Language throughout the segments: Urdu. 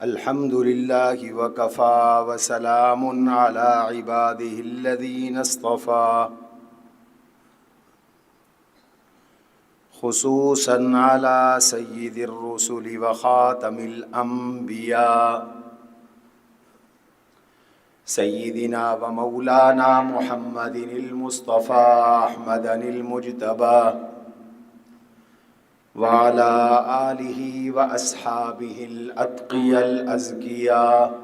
الحمد لله وكفى وسلام على عباده الذين اصطفى خصوصا على سيد الرسل وخاتم الأنبياء سيدنا ومولانا محمد المصطفى أحمد المجتبى وعلى آله وأصحابه الأتقياء الأزكياء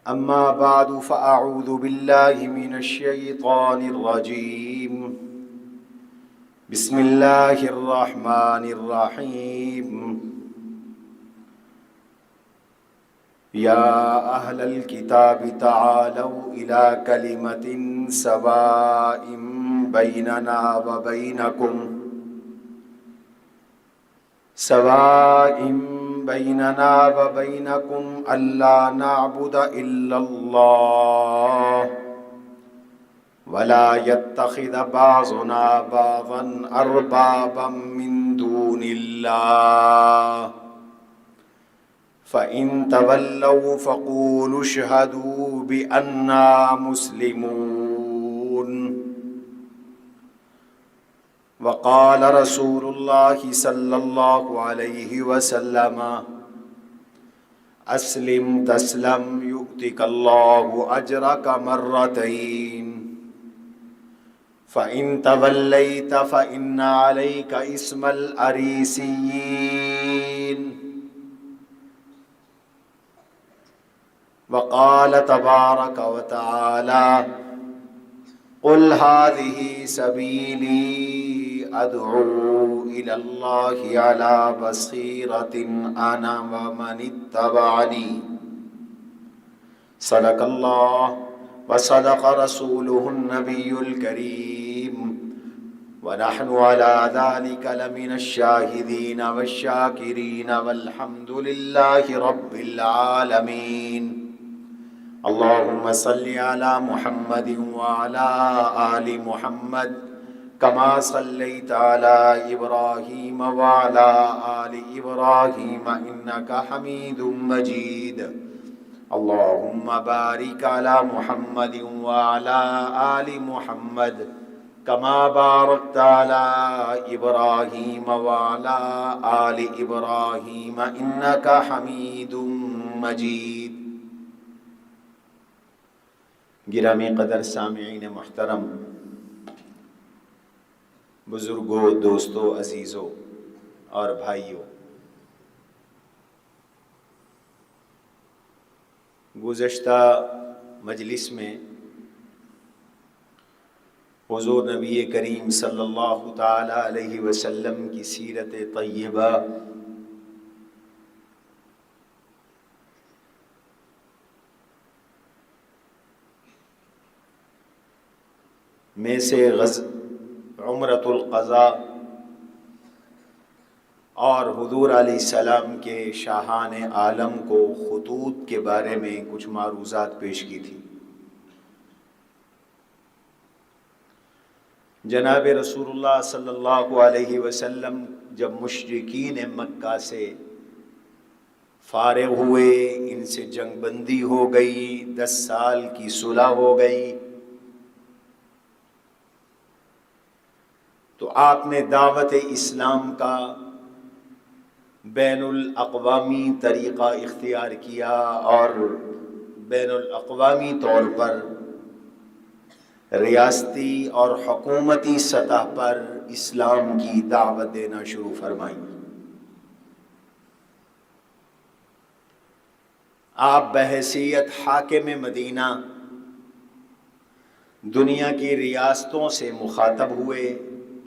أما بعد فأعوذ بالله من الشيطان الرجيم بسم الله الرحمن الرحيم يا أهل الكتاب تعالوا إلى كلمة سواء بيننا وبينكم ألا نعبد إلا الله ولا يتخذ بعضنا بعضا أربابا من دون الله فإن تولوا فقولوا اشهدوا بأننا مسلمون. وقال رسول الله صلى الله عليه وسلم أسلم تسلم يؤتك الله أجرك مرتين فإن توليت فإن عليك اسم الأريسيين. وقال تبارك وتعالى قل هذه سبيلي أدعو إلى الله على بصيرة أنا ومن اتبعني. صدق الله وصدق رسوله النبي الكريم ونحن على ذلك لمن الشاهدين والشاكرين والحمد لله رب العالمين. اللهم صل على محمد وعلى آل محمد كما صليت على إبراهيم وعلى آل إبراهيم إنك حميد مجيد. اللهم بارك على محمد وعلى آل محمد كما باركت على إبراهيم وعلى آل إبراهيم إنك حميد مجيد. گرامی قدر سامعین محترم، بزرگوں، دوستوں، عزیزوں اور بھائیوں، گزشتہ مجلس میں حضور نبی کریم صلی اللہ تعالی علیہ وسلم کی سیرت طیبہ میں سے عمرۃ القضاء اور حضور علیہ السلام کے شاہان عالم کو خطوط کے بارے میں کچھ معروضات پیش کی تھی. جناب رسول اللہ صلی اللہ علیہ وسلم جب مشرکین مکہ سے فارغ ہوئے، ان سے جنگ بندی ہو گئی، 10 سال کی صلح ہو گئی، تو آپ نے دعوت اسلام کا بین الاقوامی طریقہ اختیار کیا اور بین الاقوامی طور پر ریاستی اور حکومتی سطح پر اسلام کی دعوت دینا شروع فرمائی. آپ بحیثیت حاکم مدینہ دنیا کی ریاستوں سے مخاطب ہوئے.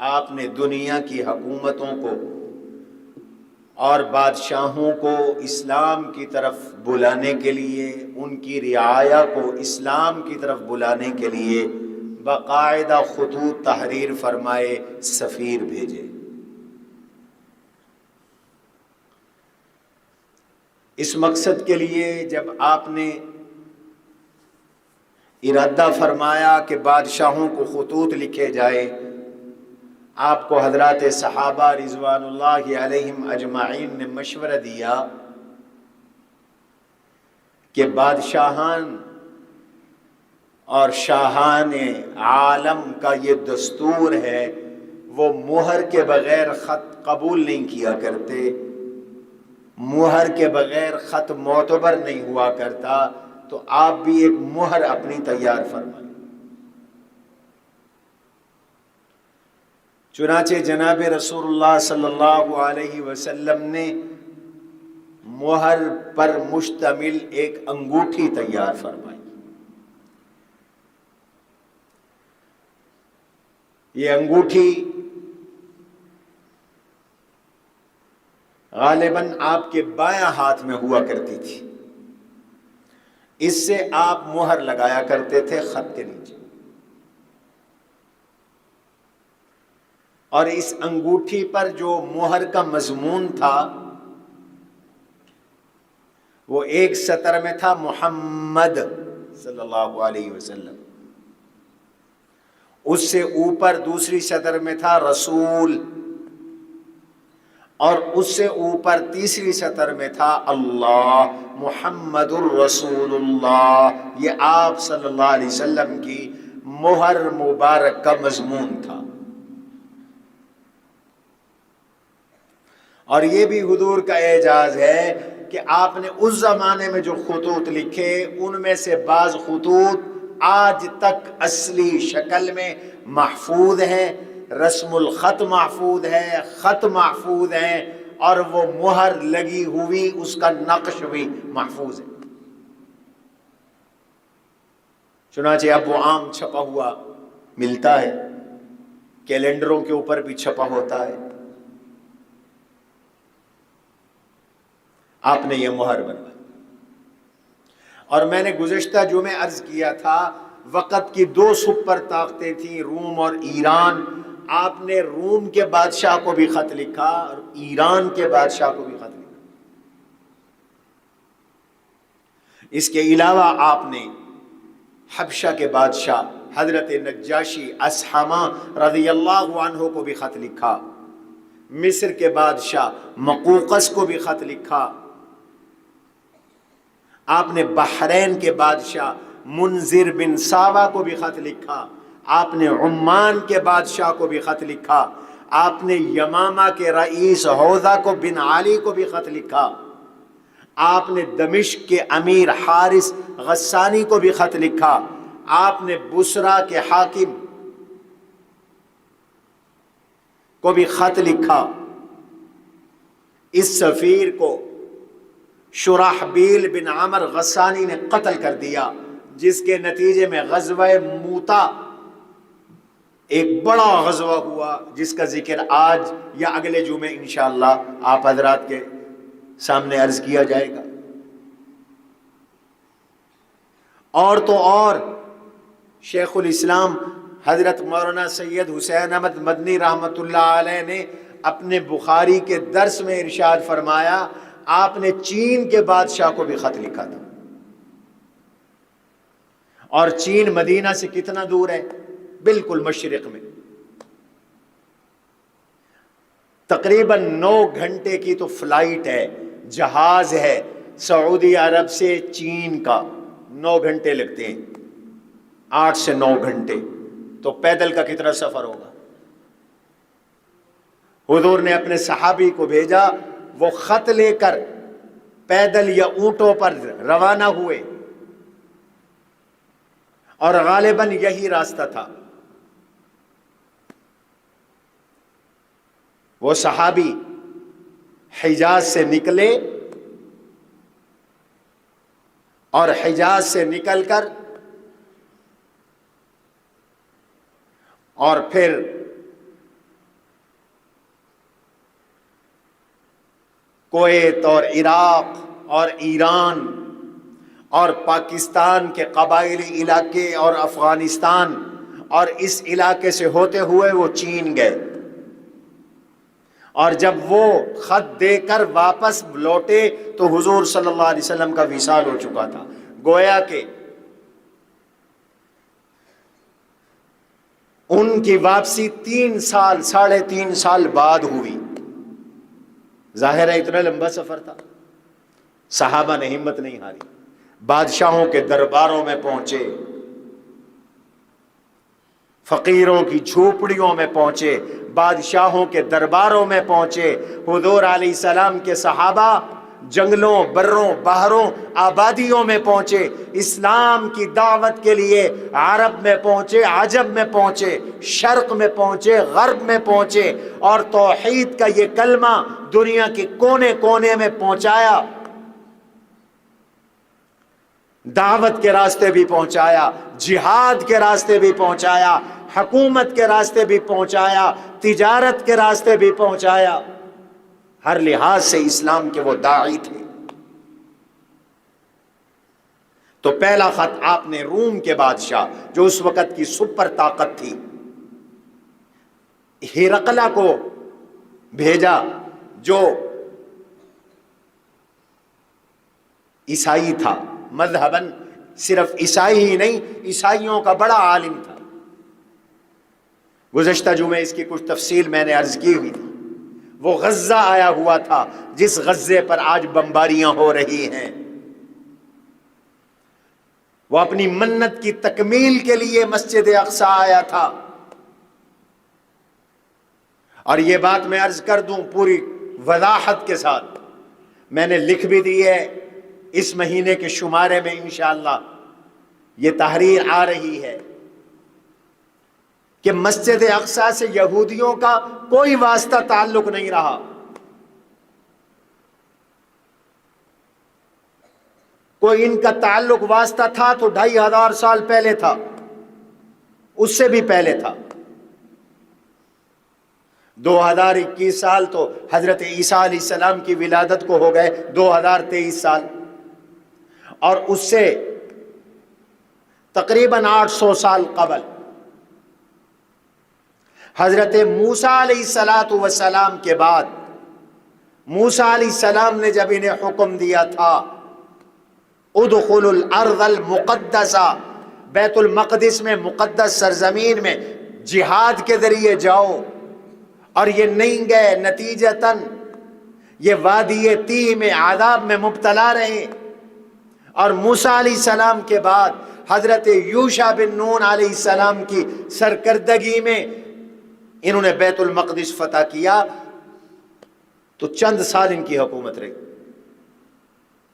آپ نے دنیا کی حکومتوں کو اور بادشاہوں کو اسلام کی طرف بلانے کے لیے، ان کی رعایا کو اسلام کی طرف بلانے کے لیے باقاعدہ خطوط تحریر فرمائے، سفیر بھیجے. اس مقصد کے لیے جب آپ نے ارادہ فرمایا کہ بادشاہوں کو خطوط لکھے جائے، آپ کو حضرات صحابہ رضوان اللہ علیہم اجمعین نے مشورہ دیا کہ بادشاہان اور شاہان عالم کا یہ دستور ہے، وہ مہر کے بغیر خط قبول نہیں کیا کرتے، مہر کے بغیر خط معتبر نہیں ہوا کرتا، تو آپ بھی ایک مہر اپنی تیار فرمائیں۔ چنانچہ جناب رسول اللہ صلی اللہ علیہ وسلم نے مہر پر مشتمل ایک انگوٹھی تیار فرمائی۔ یہ انگوٹھی غالباً آپ کے بایاں ہاتھ میں ہوا کرتی تھی، اس سے آپ مہر لگایا کرتے تھے خط کے نیچے، اور اس انگوٹھی پر جو مہر کا مضمون تھا وہ ایک سطر میں تھا محمد صلی اللہ علیہ وسلم، اس سے اوپر دوسری سطر میں تھا رسول، اور اس سے اوپر تیسری سطر میں تھا اللہ، محمد الرسول اللہ۔ یہ آپ صلی اللہ علیہ وسلم کی مہر مبارک کا مضمون تھا۔ اور یہ بھی حضور کا اعجاز ہے کہ آپ نے اس زمانے میں جو خطوط لکھے ان میں سے بعض خطوط آج تک اصلی شکل میں محفوظ ہیں، رسم الخط محفوظ ہے، خط محفوظ ہیں، اور وہ مہر لگی ہوئی اس کا نقش بھی محفوظ ہے۔ چنانچہ اب وہ عام چھپا ہوا ملتا ہے، کیلنڈروں کے اوپر بھی چھپا ہوتا ہے، آپ نے یہ مہر بنوائی۔ اور میں نے گزشتہ جمعے عرض کیا تھا وقت کی دو سپر طاقتیں تھیں، روم اور ایران، آپ نے روم کے بادشاہ کو بھی خط لکھا اور ایران کے بادشاہ کو بھی خط لکھا۔ اس کے علاوہ آپ نے حبشہ کے بادشاہ حضرت نجاشی اصحمہ رضی اللہ عنہ کو بھی خط لکھا، مصر کے بادشاہ مقوقس کو بھی خط لکھا، آپ نے بحرین کے بادشاہ منذر بن ساوا کو بھی خط لکھا، آپ نے عمان کے بادشاہ کو بھی خط لکھا، آپ نے یمامہ کے رئیس حوضہ کو بن علی کو بھی خط لکھا، آپ نے دمشق کے امیر حارث غسانی کو بھی خط لکھا، آپ نے بصرہ کے حاکم کو بھی خط لکھا۔ اس سفیر کو شرحبیل بن عمر غسانی نے قتل کر دیا، جس کے نتیجے میں غزوہ موتا ایک بڑا غزوہ ہوا، جس کا ذکر آج یا اگلے جمعے انشاءاللہ آپ حضرات کے سامنے عرض کیا جائے گا۔ اور تو اور شیخ الاسلام حضرت مولانا سید حسین احمد مدنی رحمۃ اللہ علیہ نے اپنے بخاری کے درس میں ارشاد فرمایا، آپ نے چین کے بادشاہ کو بھی خط لکھا تھا، اور چین مدینہ سے کتنا دور ہے؟ بالکل مشرق میں، تقریباً 9 گھنٹے کی تو فلائٹ ہے، جہاز ہے سعودی عرب سے چین کا، 9 گھنٹے لگتے ہیں، 8 سے 9 گھنٹے، تو پیدل کا کتنا سفر ہوگا؟ حضور نے اپنے صحابی کو بھیجا، وہ خط لے کر پیدل یا اونٹوں پر روانہ ہوئے، اور غالباً یہی راستہ تھا۔ وہ صحابی حجاز سے نکلے، اور حجاز سے نکل کر اور پھر کویت اور عراق اور ایران اور پاکستان کے قبائلی علاقے اور افغانستان اور اس علاقے سے ہوتے ہوئے وہ چین گئے، اور جب وہ خط دے کر واپس لوٹے تو حضور صلی اللہ علیہ وسلم کا وصال ہو چکا تھا۔ گویا کہ ان کی واپسی 3 سال 3.5 سال بعد ہوئی۔ ظاہر ہے اتنا لمبا سفر تھا، صحابہ نے ہمت نہیں ہاری، بادشاہوں کے درباروں میں پہنچے، فقیروں کی جھوپڑیوں میں پہنچے، بادشاہوں کے درباروں میں پہنچے۔ حضور علیہ السلام کے صحابہ جنگلوں، بروں، بحروں، آبادیوں میں پہنچے، اسلام کی دعوت کے لیے عرب میں پہنچے، عجم میں پہنچے، شرق میں پہنچے، غرب میں پہنچے، اور توحید کا یہ کلمہ دنیا کے کونے کونے میں پہنچایا، دعوت کے راستے بھی پہنچایا، جہاد کے راستے بھی پہنچایا، حکومت کے راستے بھی پہنچایا، تجارت کے راستے بھی پہنچایا، ہر لحاظ سے اسلام کے وہ داعی تھے۔ تو پہلا خط آپ نے روم کے بادشاہ جو اس وقت کی سپر طاقت تھی ہرقلہ کو بھیجا، جو عیسائی تھا، مذہباً صرف عیسائی ہی نہیں، عیسائیوں کا بڑا عالم تھا۔ گزشتہ جمعے اس کی کچھ تفصیل میں نے عرض کی ہوئی تھی۔ وہ غزہ آیا ہوا تھا جس غزے پر آج بمباریاں ہو رہی ہیں، وہ اپنی منت کی تکمیل کے لیے مسجد اقصی آیا تھا۔ اور یہ بات میں عرض کر دوں پوری وضاحت کے ساتھ، میں نے لکھ بھی دی ہے، اس مہینے کے شمارے میں انشاءاللہ یہ تحریر آ رہی ہے کہ مسجد اقصی سے یہودیوں کا کوئی واسطہ تعلق نہیں رہا۔ کوئی ان کا تعلق واسطہ تھا تو 2500 سال پہلے تھا، اس سے بھی پہلے تھا۔ 2021 سال تو حضرت عیسیٰ علیہ السلام کی ولادت کو ہو گئے 2023 سال، اور اس سے تقریباً 800 سال قبل حضرت موسیٰ علیہ السلام کے بعد، موسیٰ علیہ السلام نے جب انہیں حکم دیا تھا ادخلوا الارض المقدسہ، بیت المقدس میں، مقدس سرزمین میں جہاد کے ذریعے جاؤ، اور یہ نہیں گئے، نتیجتاً یہ وادی تیہ میں عذاب میں مبتلا رہے۔ اور موسیٰ علیہ السلام کے بعد حضرت یوشع بن نون علیہ السلام کی سرکردگی میں انہوں نے بیت المقدس فتح کیا، تو چند سال ان کی حکومت رہی۔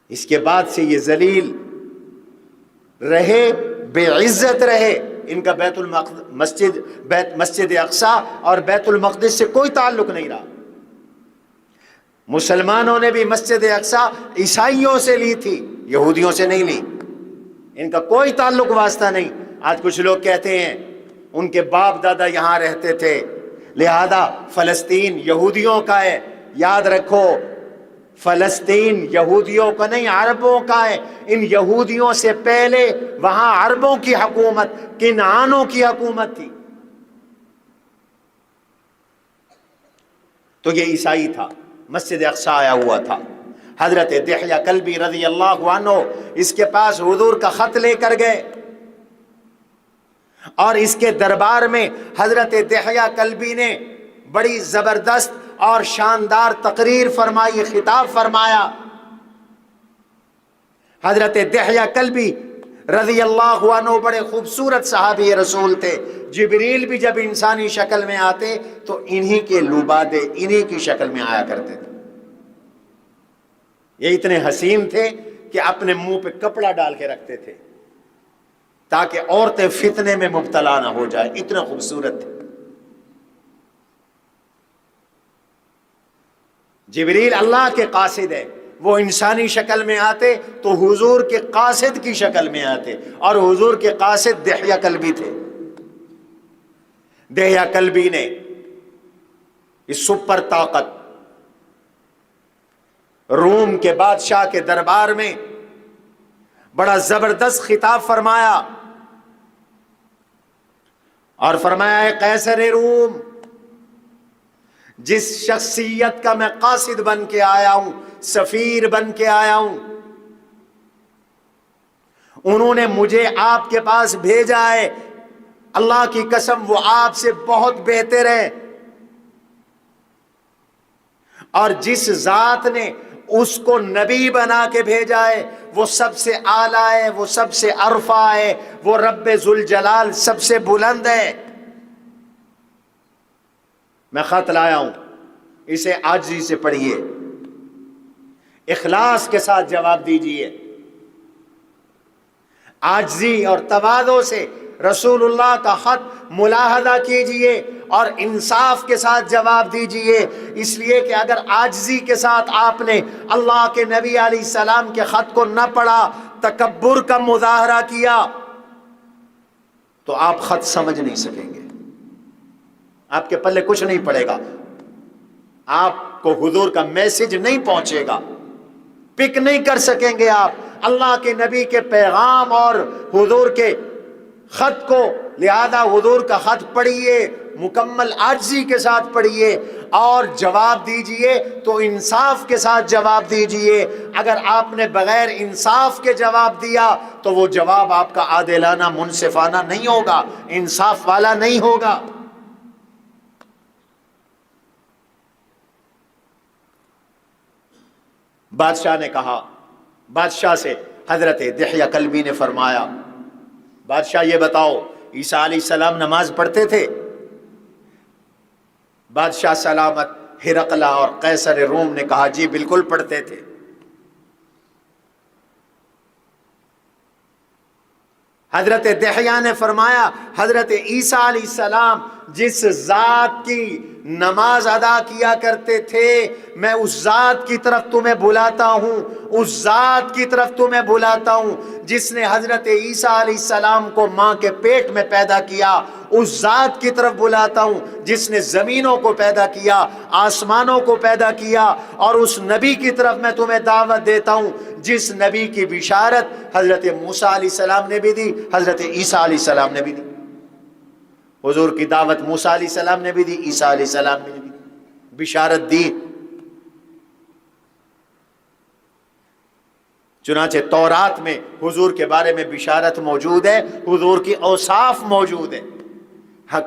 اس کے بعد سے یہ ذلیل رہے، بے عزت رہے، ان کا مسجد اقصی اور بیت المقدس سے کوئی تعلق نہیں رہا۔ مسلمانوں نے بھی مسجد اقصی عیسائیوں سے لی تھی، یہودیوں سے نہیں لی، ان کا کوئی تعلق واسطہ نہیں۔ آج کچھ لوگ کہتے ہیں ان کے باپ دادا یہاں رہتے تھے لہذا فلسطین یہودیوں کا ہے۔ یاد رکھو، فلسطین یہودیوں کا نہیں، عربوں کا ہے۔ ان یہودیوں سے پہلے وہاں عربوں کی حکومت، کنعانوں کی حکومت تھی۔ تو یہ عیسائی تھا، مسجد اقصی آیا ہوا تھا۔ حضرت دحیہ کلبی رضی اللہ عنہ اس کے پاس حضور کا خط لے کر گئے، اور اس کے دربار میں حضرت دحیہ کلبی نے بڑی زبردست اور شاندار تقریر فرمائی، خطاب فرمایا۔ حضرت دحیہ کلبی رضی اللہ عنہ بڑے خوبصورت صحابی رسول تھے۔ جبریل بھی جب انسانی شکل میں آتے تو انہی کے لبادے انہی کی شکل میں آیا کرتے تھے۔ یہ اتنے حسین تھے کہ اپنے منہ پہ کپڑا ڈال کے رکھتے تھے تاکہ عورتیں فتنے میں مبتلا نہ ہو جائے، اتنے خوبصورت تھے۔ جبریل اللہ کے قاصد ہے، وہ انسانی شکل میں آتے تو حضور کے قاصد کی شکل میں آتے، اور حضور کے قاصد دحیہ کلبی تھے۔ دحیہ کلبی نے اس سپر طاقت روم کے بادشاہ کے دربار میں بڑا زبردست خطاب فرمایا، اور فرمایا اے قیصر روم، جس شخصیت کا میں قاصد بن کے آیا ہوں، سفیر بن کے آیا ہوں، انہوں نے مجھے آپ کے پاس بھیجا ہے اللہ کی قسم وہ آپ سے بہت بہتر ہے، اور جس ذات نے اس کو نبی بنا کے بھیجا ہے وہ سب سے اعلیٰ ہے، وہ سب سے ارفع ہے، وہ رب ذوالجلال سب سے بلند ہے۔ میں خط لایا ہوں، اسے عاجزی سے پڑھیے، اخلاص کے ساتھ جواب دیجیے، عاجزی اور تواضع سے رسول اللہ کا خط ملاحظہ کیجئے اور انصاف کے ساتھ جواب دیجئے، اس لیے کہ اگر عاجزی کے ساتھ آپ نے اللہ کے نبی علیہ السلام کے خط کو نہ پڑھا، تکبر کا مظاہرہ کیا، تو آپ خط سمجھ نہیں سکیں گے، آپ کے پلے کچھ نہیں پڑے گا، آپ کو حضور کا میسج نہیں پہنچے گا، پک نہیں کر سکیں گے آپ اللہ کے نبی کے پیغام اور حضور کے خط کو۔ لہذا حضور کا خط پڑھیے، مکمل عاجزی کے ساتھ پڑھیے اور جواب دیجئے تو انصاف کے ساتھ جواب دیجئے۔ اگر آپ نے بغیر انصاف کے جواب دیا تو وہ جواب آپ کا عادلانہ منصفانہ نہیں ہوگا، انصاف والا نہیں ہوگا۔ بادشاہ نے کہا، بادشاہ سے حضرت دحیہ کلبی نے فرمایا، بادشاہ یہ بتاؤ عیسیٰ علیہ السلام نماز پڑھتے تھے؟ بادشاہ سلامت ہرقلہ اور قیصر روم نے کہا جی بالکل پڑھتے تھے۔ حضرت دحیہ نے فرمایا حضرت عیسیٰ علیہ السلام جس ذات کی نماز ادا کیا کرتے تھے میں اس ذات کی طرف تمہیں بلاتا ہوں، اس ذات کی طرف تمہیں بلاتا ہوں جس نے حضرت عیسیٰ علیہ السلام کو ماں کے پیٹ میں پیدا کیا، اس ذات کی طرف بلاتا ہوں جس نے زمینوں کو پیدا کیا، آسمانوں کو پیدا کیا، اور اس نبی کی طرف میں تمہیں دعوت دیتا ہوں جس نبی کی بشارت حضرت موسیٰ علیہ السلام نے بھی دی، حضرت عیسیٰ علیہ السلام نے بھی دی۔ حضور کی دعوت موسیٰ علیہ السلام نے بھی دی، عیسیٰ علیہ السلام نے بھی دی، بشارت دی۔ چنانچہ تورات میں حضور کے بارے میں بشارت موجود ہے، حضور کی اوصاف موجود ہے۔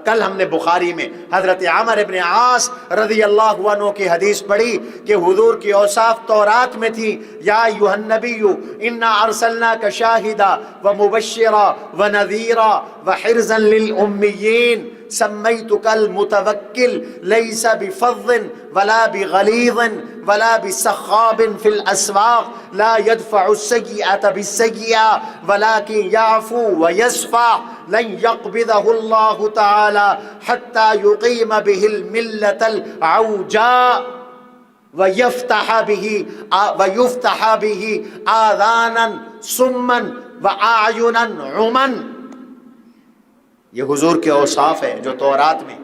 کل ہم نے بخاری میں حضرت عمر ابن عاص رضی اللہ عنہ کی حدیث پڑھی کہ حضور کی اوصاف تورات میں تھی، یا ایھا النبی انا ارسلناک شاہدا ومبشرا ونذیرا وحرزا للامیین سمیتک المتوکل لیس بفظ ولا بغلیظ ولا بسخاب فی الاسواق لا يدفع السیئة بالسیئة ولكن يعفو ويصفح لن يقبضه الله تعالى حتى يقيم به الملة العوجاء ويفتح به آذانا سما وأعينا عما۔ یہ حضور کے اوصاف ہیں جو تورات میں،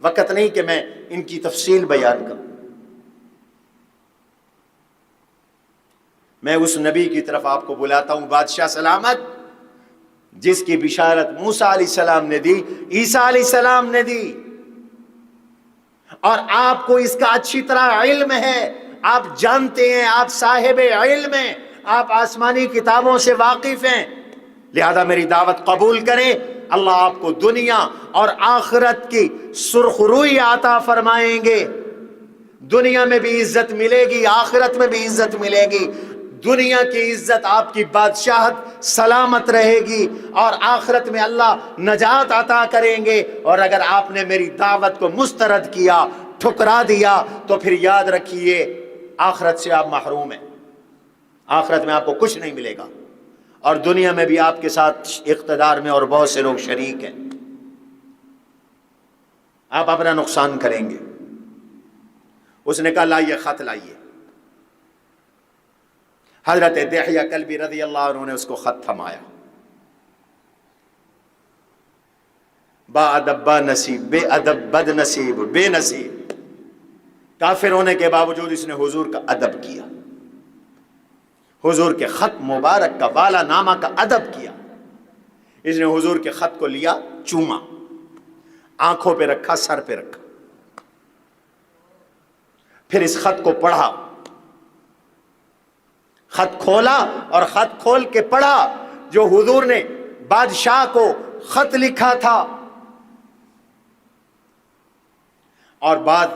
وقت نہیں کہ میں ان کی تفصیل بیان کروں۔ میں اس نبی کی طرف آپ کو بلاتا ہوں بادشاہ سلامت جس کی بشارت موسیٰ علیہ السلام نے دی، عیسیٰ علیہ السلام نے دی، اور آپ کو اس کا اچھی طرح علم ہے، آپ جانتے ہیں، آپ صاحب علم ہیں، آپ آسمانی کتابوں سے واقف ہیں، لہذا میری دعوت قبول کریں، اللہ آپ کو دنیا اور آخرت کی سرخ روئی عطا فرمائیں گے، دنیا میں بھی عزت ملے گی، آخرت میں بھی عزت ملے گی۔ دنیا کی عزت آپ کی بادشاہت سلامت رہے گی، اور آخرت میں اللہ نجات عطا کریں گے۔ اور اگر آپ نے میری دعوت کو مسترد کیا، ٹھکرا دیا، تو پھر یاد رکھیے آخرت سے آپ محروم ہیں، آخرت میں آپ کو کچھ نہیں ملے گا، اور دنیا میں بھی آپ کے ساتھ اقتدار میں اور بہت سے لوگ شریک ہیں، آپ اپنا نقصان کریں گے۔ اس نے کہا لائیے خط لائیے۔ حضرت دحیہ کلبی رضی اللہ عنہ نے اس کو خط تھمایا، با ادب با نصیب، بے ادب بد نصیب بے نصیب، کافر ہونے کے باوجود اس نے حضور کا ادب کیا، حضور کے خط مبارک کا والا نامہ کا ادب کیا۔ اس نے حضور کے خط کو لیا، چوما، آنکھوں پہ رکھا، سر پہ رکھا، پھر اس خط کو پڑھا، خط کھولا اور خط کھول کے پڑھا جو حضور نے بادشاہ کو خط لکھا تھا. اور بعد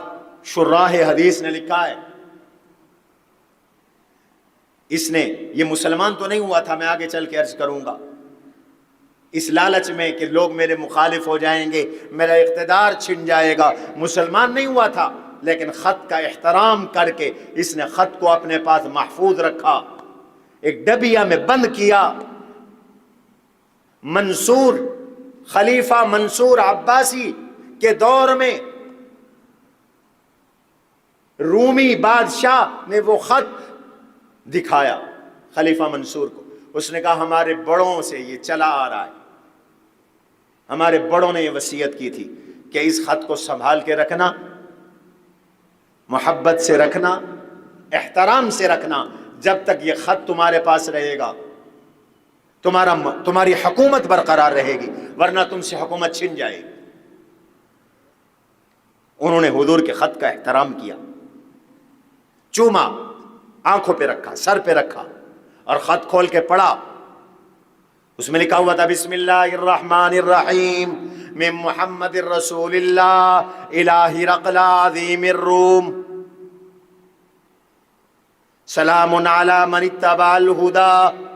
شراح حدیث نے لکھا ہے اس نے، یہ مسلمان تو نہیں ہوا تھا، میں آگے چل کے عرض کروں گا، اس لالچ میں کہ لوگ میرے مخالف ہو جائیں گے، میرا اقتدار چھن جائے گا، مسلمان نہیں ہوا تھا، لیکن خط کا احترام کر کے اس نے خط کو اپنے پاس محفوظ رکھا، ایک ڈبیا میں بند کیا. منصور، خلیفہ منصور عباسی کے دور میں رومی بادشاہ نے وہ خط دکھایا خلیفہ منصور کو. اس نے کہا ہمارے بڑوں سے یہ چلا آ رہا ہے، ہمارے بڑوں نے یہ وصیت کی تھی کہ اس خط کو سنبھال کے رکھنا، محبت سے رکھنا، احترام سے رکھنا، جب تک یہ خط تمہارے پاس رہے گا تمہاری حکومت برقرار رہے گی، ورنہ تم سے حکومت چھن جائے گی. انہوں نے حضور کے خط کا احترام کیا، چوما، آنکھوں پہ رکھا، سر پہ رکھا، اور خط کھول کے پڑھا. اس میں لکھا ہوا تھا بسم اللہ الرحمن الرحیم من محمد رسول اللہ الہ ہرقل عظیم الروم سلام علی من اتبع الہدی.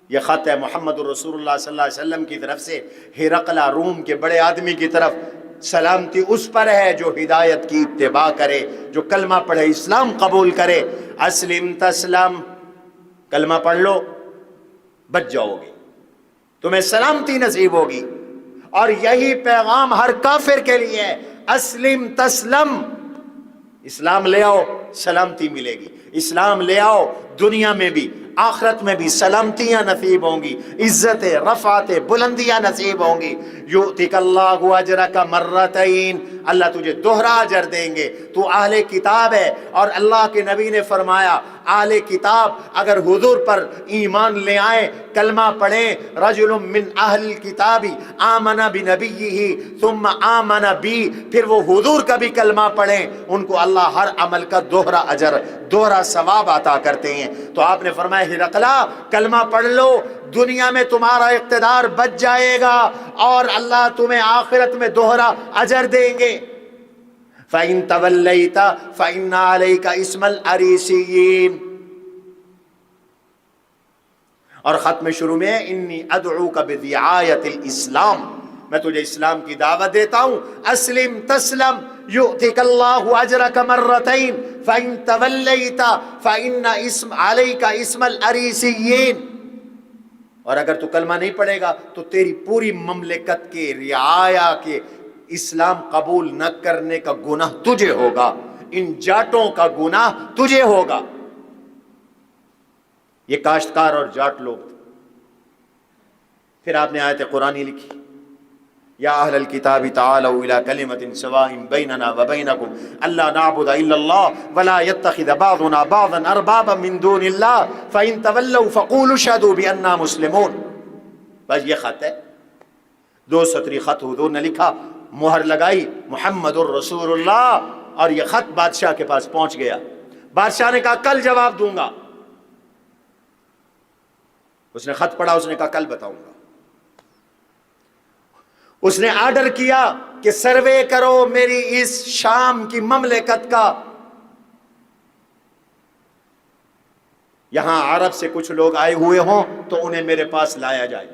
یہ خط ہے محمد الرسول اللہ صلی اللہ علیہ وسلم کی طرف سے ہرقل روم کے بڑے آدمی کی طرف. سلامتی اس پر ہے جو ہدایت کی اتباع کرے، جو کلمہ پڑھے، اسلام قبول کرے. اسلم تسلم، کلمہ پڑھ لو بچ جاؤ گے، تمہیں سلامتی نصیب ہوگی. اور یہی پیغام ہر کافر کے لیے ہے، اسلم تسلم، اسلام لے آؤ سلامتی ملے گی، اسلام لے آؤ دنیا میں بھی آخرت میں بھی سلامتیاں نصیب ہوں گی، عزتیں، رفعتیں، بلندیاں نصیب ہوں گی. یؤتک اللہ اجرک مرتین، اللہ تجھے دوہرا اجر دیں گے. تو اہل کتاب ہے، اور اللہ کے نبی نے فرمایا اہل کتاب اگر حضور پر ایمان لے آئیں، کلمہ پڑھیں، رجل من اہل الکتاب آمن بنبیہ ثم آمن بی، پھر وہ حضور کا بھی کلمہ پڑھیں، ان کو اللہ ہر عمل کا دوہرا اجر، دوہرا ثواب عطا کرتے ہیں. تو آپ نے فرمایا ہرقلا کلمہ پڑھ لو، دنیا میں تمہارا اقتدار بچ جائے گا اور اللہ تمہیں آخرت میں دوہرا اجر دیں گے. فَإِن تَوَلَّيْتَ فَإِنَّ عَلَيْكَ اسْمَ الْأَرِيسِيِّينَ. اور خط میں شروع میں انی ادعوک بدعایت الاسلام، میں تجھے اسلام کی دعوت دیتا ہوں. اسلم تسلم یؤتک اللہ اجرک مرتین فإن تولیت فإن علیک اسم الأریسیین. اور اگر تو کلمہ نہیں پڑھے گا تو تیری پوری مملکت کے رعایا کے اسلام قبول نہ کرنے کا گناہ تجھے ہوگا، ان جاٹوں کا گناہ تجھے ہوگا. یہ کاشتکار اور جاٹ لوگ تھے. پھر آپ نے آیت قرآنی لکھی یا اہل الکتاب تعالوا الی کلمۃ سواء بیننا وبینکم الا نعبد الا اللہ ولا يتخذ بعضنا بعضا اربابا من دون اللہ فان تولوا فقولوا اشهدوا بأننا مسلمون. بس یہ خط ہے، 2 سطری خط حضور نے لکھا، مہر لگائی محمد الرسول اللہ، اور یہ خط بادشاہ کے پاس پہنچ گیا. بادشاہ نے کہا کل جواب دوں گا. اس نے خط پڑھا، اس نے کہا کل بتاؤں گا. اس نے آرڈر کیا کہ سروے کرو میری اس شام کی مملکت کا، یہاں عرب سے کچھ لوگ آئے ہوئے ہوں تو انہیں میرے پاس لایا جائے.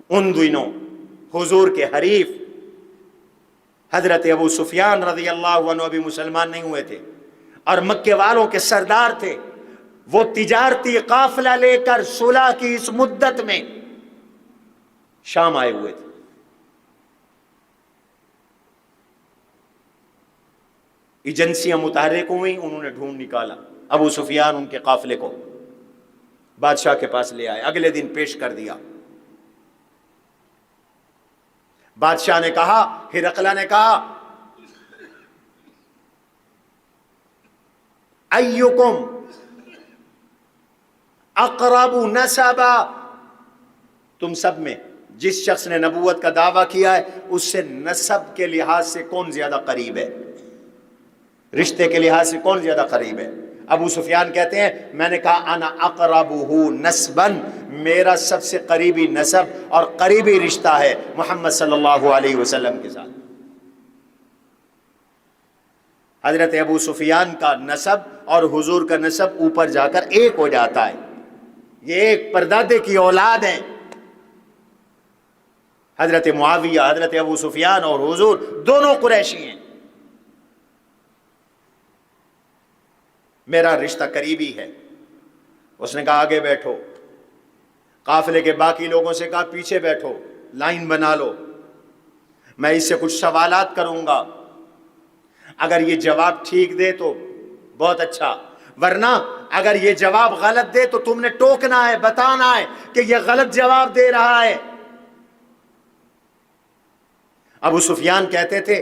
ان دنوں حضور کے حریف حضرت ابو سفیان رضی اللہ عنہ ابھی مسلمان نہیں ہوئے تھے اور مکے والوں کے سردار تھے. وہ تجارتی قافلہ لے کر صلح کی اس مدت میں شام آئے ہوئے تھے. ایجنسیاں متحرک ہوئیں، انہوں نے ڈھونڈ نکالا ابو سفیان ان کے قافلے کو بادشاہ کے پاس لے آئے، اگلے دن پیش کر دیا. بادشاہ نے کہا، ہرقلہ نے کہا ایکم اقرب نسبا، تم سب میں جس شخص نے نبوت کا دعویٰ کیا ہے اس سے نسب کے لحاظ سے کون زیادہ قریب ہے، رشتے کے لحاظ سے کون زیادہ قریب ہے؟ ابو سفیان کہتے ہیں میں نے کہا انا اقربہ نسبا، میرا سب سے قریبی نسب اور قریبی رشتہ ہے محمد صلی اللہ علیہ وسلم کے ساتھ۔ حضرت ابو سفیان کا نسب اور حضور کا نسب اوپر جا کر ایک ہو جاتا ہے، یہ ایک پردادے کی اولاد ہیں۔ حضرت معاویہ، حضرت ابو سفیان اور حضور دونوں قریشی ہیں۔ میرا رشتہ قریبی ہے۔ اس نے کہا آگے بیٹھو، قافلے کے باقی لوگوں سے کہا پیچھے بیٹھو، لائن بنا لو، میں اس سے کچھ سوالات کروں گا، اگر یہ جواب ٹھیک دے تو بہت اچھا، ورنہ اگر یہ جواب غلط دے تو تم نے ٹوکنا ہے، بتانا ہے کہ یہ غلط جواب دے رہا ہے۔ ابو سفیان کہتے تھے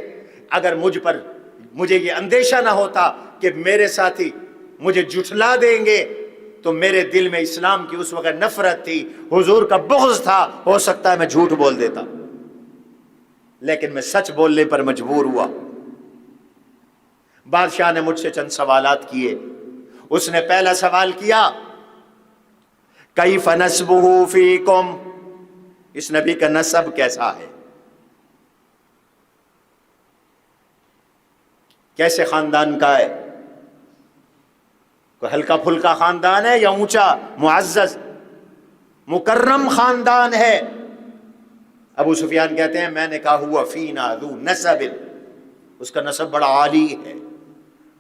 اگر مجھے یہ اندیشہ نہ ہوتا کہ میرے ساتھی مجھے جھٹلا دیں گے تو میرے دل میں اسلام کی اس وقت نفرت تھی، حضور کا بغض تھا، ہو سکتا ہے میں جھوٹ بول دیتا، لیکن میں سچ بولنے پر مجبور ہوا۔ بادشاہ نے مجھ سے چند سوالات کیے۔ اس نے پہلا سوال کیا کیف نسبہ فیکم، اس نبی کا نسب کیسا ہے، کیسے خاندان کا ہے، کوئی ہلکا پھلکا خاندان ہے یا اونچا معزز مکرم خاندان ہے؟ ابو سفیان کہتے ہیں میں نے کہا ہوا فینا ذو نسب، اس کا نسب بڑا عالی ہے،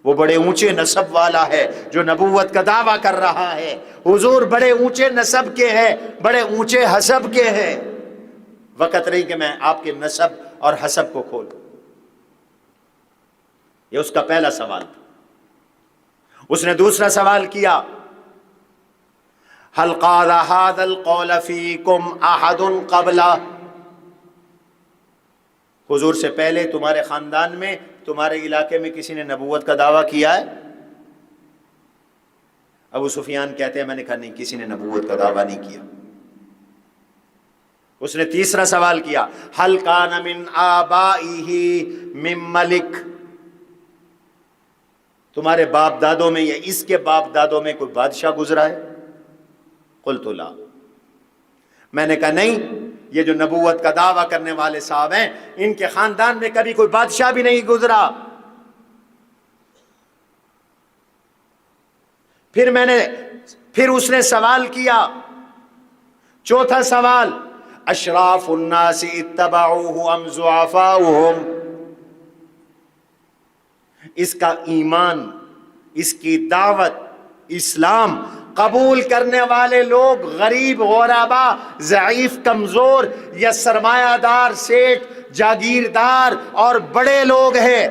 وہ بڑے اونچے نسب والا ہے جو نبوت کا دعویٰ کر رہا ہے۔ حضور بڑے اونچے نسب کے ہیں، بڑے اونچے حسب کے ہیں۔ وقت نہیں کہ میں آپ کے نسب اور حسب کو کھولوں۔ یہ اس کا پہلا سوال تھا۔ اس نے دوسرا سوال کیا هل قال هذا القول فيكم احد قبلہ، حضور سے پہلے تمہارے خاندان میں، تمہارے علاقے میں کسی نے نبوت کا دعویٰ کیا ہے؟ ابو سفیان کہتے ہیں میں نے کہا نہیں، کسی نے نبوت کا دعویٰ نہیں کیا۔ اس نے تیسرا سوال کیا هل كان من آبائه من ملک، تمہارے باپ دادوں میں یا اس کے باپ دادوں میں کوئی بادشاہ گزرا ہے؟ قلت لا، میں نے کہا نہیں، یہ جو نبوت کا دعویٰ کرنے والے صاحب ہیں ان کے خاندان میں کبھی کوئی بادشاہ بھی نہیں گزرا۔ پھر اس نے سوال کیا چوتھا سوال اشراف الناس اتبعوه ام ضعفاؤہم، اس کا ایمان، اس کی دعوت، اسلام قبول کرنے والے لوگ غریب، غربا، ضعیف، کمزور یا سرمایہ دار، سیٹھ، جاگیردار اور بڑے لوگ ہیں؟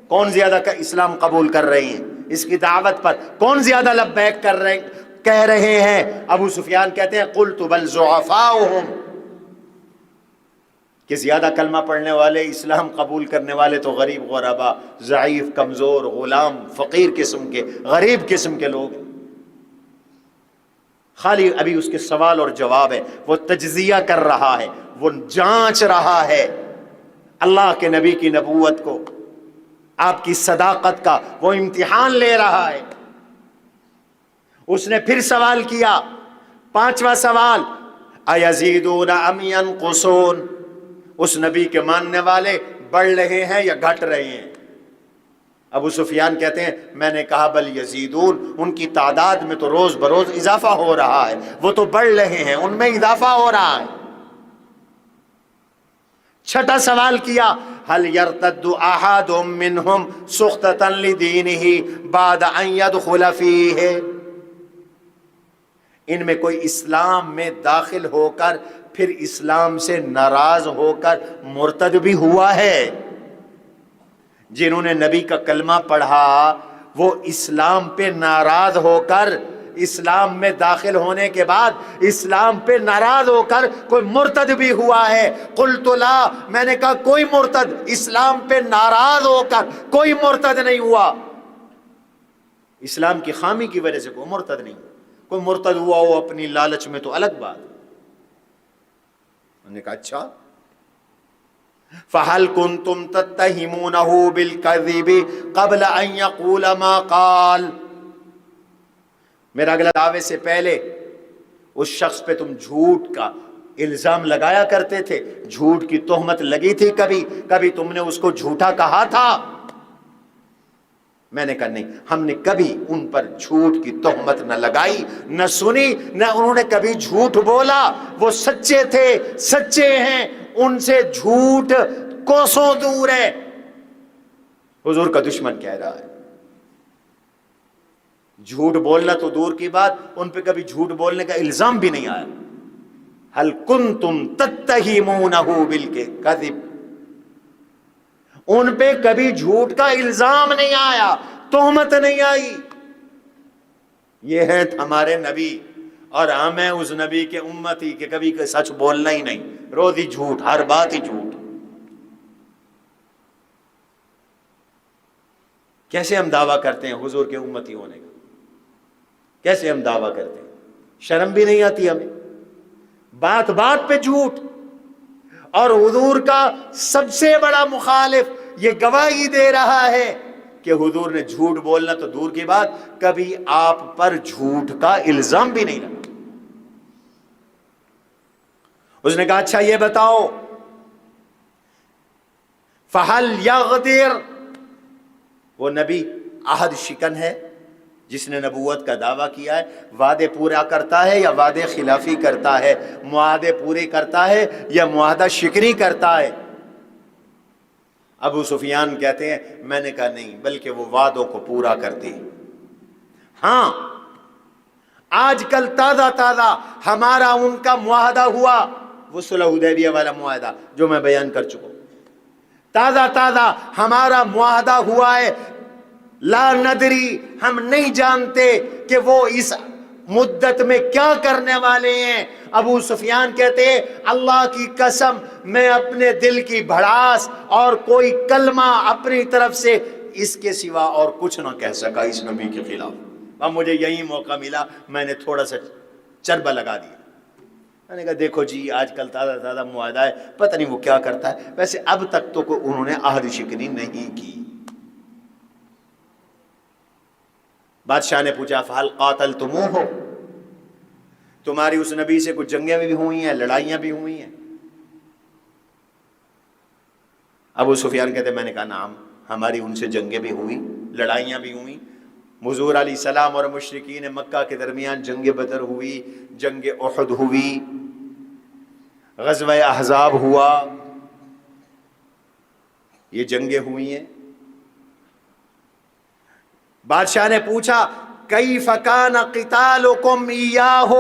کون زیادہ اسلام قبول کر رہے ہیں؟ اس کی دعوت پر کون زیادہ لبیک کہہ رہے ہیں؟ ابو سفیان کہتے ہیں قلت بل ضعفاؤہم، کہ زیادہ کلمہ پڑھنے والے، اسلام قبول کرنے والے تو غریب، غربا، ضعیف، کمزور، غلام، فقیر قسم کے، غریب قسم کے لوگ ہیں۔ خالی ابھی اس کے سوال اور جواب ہے، وہ تجزیہ کر رہا ہے، وہ جانچ رہا ہے اللہ کے نبی کی نبوت کو، آپ کی صداقت کا وہ امتحان لے رہا ہے۔ اس نے پھر سوال کیا پانچواں سوال ایزیدون ام ینقصون، اس نبی کے ماننے والے بڑھ رہے ہیں یا گھٹ رہے ہیں؟ ابو سفیان کہتے ہیں میں نے کہا بل یزیدون، ان کی تعداد میں تو روز بروز اضافہ ہو رہا ہے، وہ تو بڑھ رہے ہیں، ان میں اضافہ ہو رہا ہے۔ چھٹا سوال کیا هل يرتد احد منهم سخطة لدينه بعد ان يدخل فيه، ان میں کوئی اسلام میں داخل ہو کر پھر اسلام سے ناراض ہو کر مرتد بھی ہوا ہے؟ جنہوں نے نبی کا کلمہ پڑھا وہ اسلام پہ ناراض ہو کر، اسلام میں داخل ہونے کے بعد اسلام پہ ناراض ہو کر کوئی مرتد بھی ہوا ہے؟ قلت لا، میں نے کہا کوئی مرتد اسلام پہ ناراض ہو کر کوئی مرتد نہیں ہوا، اسلام کی خامی کی وجہ سے کوئی مرتد نہیں ہوا۔ کوئی مرتد ہوا ہو اپنی لالچ میں تو الگ بات۔ میں نے کہا اچھا فَهَلْ كُنْتُمْ تَتَّهِمُونَهُ بِالْكَذِبِ قَبْلَ أَنْ يَقُولَ مَا قَالَ، میرا اگلا دعوے سے پہلے اس شخص پہ تم جھوٹ کا الزام لگایا کرتے تھے، جھوٹ کی تہمت لگی تھی، کبھی تم نے اس کو جھوٹا کہا تھا؟ میں نے کہا نہیں، ہم نے کبھی ان پر جھوٹ کی تہمت نہ لگائی، نہ سنی، نہ انہوں نے کبھی جھوٹ بولا۔ وہ سچے تھے، سچے ہیں، ان سے جھوٹ کوسوں دور ہے۔ حضور کا دشمن کہہ رہا ہے، جھوٹ بولنا تو دور کی بات، ان پہ کبھی جھوٹ بولنے کا الزام بھی نہیں آیا۔ هل کنتم تتہمونہ بالکذب، ان پہ کبھی جھوٹ کا الزام نہیں آیا، تہمت نہیں آئی۔ یہ ہے ہمارے نبی، اور ہم ہیں اس نبی کے امتی کہ کبھی سچ بولنا ہی نہیں، روز ہی جھوٹ، ہر بات ہی جھوٹ۔ کیسے ہم دعویٰ کرتے ہیں حضور کے امتی ہونے کا؟ کیسے ہم دعویٰ کرتے ہیں؟ شرم بھی نہیں آتی ہمیں؟ بات بات پہ جھوٹ، اور حضور کا سب سے بڑا مخالف یہ گواہی دے رہا ہے کہ حضور نے جھوٹ بولنا تو دور کی بات، کبھی آپ پر جھوٹ کا الزام بھی نہیں لگا۔ اس نے کہا اچھا یہ بتاؤ، فَهَلْ يَغْدِرُ، وہ نبی عہد شکن ہے جس نے نبوت کا دعویٰ کیا ہے؟ وعدے پورا کرتا ہے یا وعدے خلافی کرتا ہے؟ معاہدے پورے کرتا ہے یا معاہدہ شکنی کرتا ہے؟ ابو سفیان کہتے ہیں میں نے کہا نہیں، بلکہ وہ وعدوں کو پورا کرتے ہیں۔ ہاں، آج کل تازہ ہمارا ان کا معاہدہ ہوا، وہ صلح حدیبیہ والا معاہدہ جو میں بیان کر چکا ہوں، تازہ ہمارا معاہدہ ہوا ہے، لا ندری، ہم نہیں جانتے کہ وہ اس مدت میں کیا کرنے والے ہیں۔ ابو سفیان کہتے ہیں اللہ کی قسم میں اپنے دل کی بھڑاس اور کوئی کلمہ اپنی طرف سے اس کے سوا اور کچھ نہ کہہ سکا اس نبی کے خلاف۔ اب مجھے یہی موقع ملا، میں نے تھوڑا سا چربہ لگا دیا، میں نے کہا دیکھو جی آج کل تازہ معاہدہ ہے، پتہ نہیں وہ کیا کرتا ہے۔ ویسے اب تک تو انہوں نے عہد شکنی نہیں کی۔ بادشاہ نے پوچھا فَهَلْ قَاتَلْتُمُوهُ، تمہاری اس نبی سے کچھ جنگیں بھی ہوئی ہیں، لڑائیاں بھی ہوئی ہیں؟ ابو سفیان کہتے میں نے کہا نعم، ہماری ان سے جنگیں بھی ہوئی، لڑائیاں بھی ہوئی۔ حضور علیہ السلام اور مشرکین مکہ کے درمیان جنگ بدر ہوئی، جنگ احد ہوئی، غزوہ احزاب ہوا، یہ جنگیں ہوئی ہیں۔ بادشاہ نے پوچھا کیف کان قتالکم ایاہ،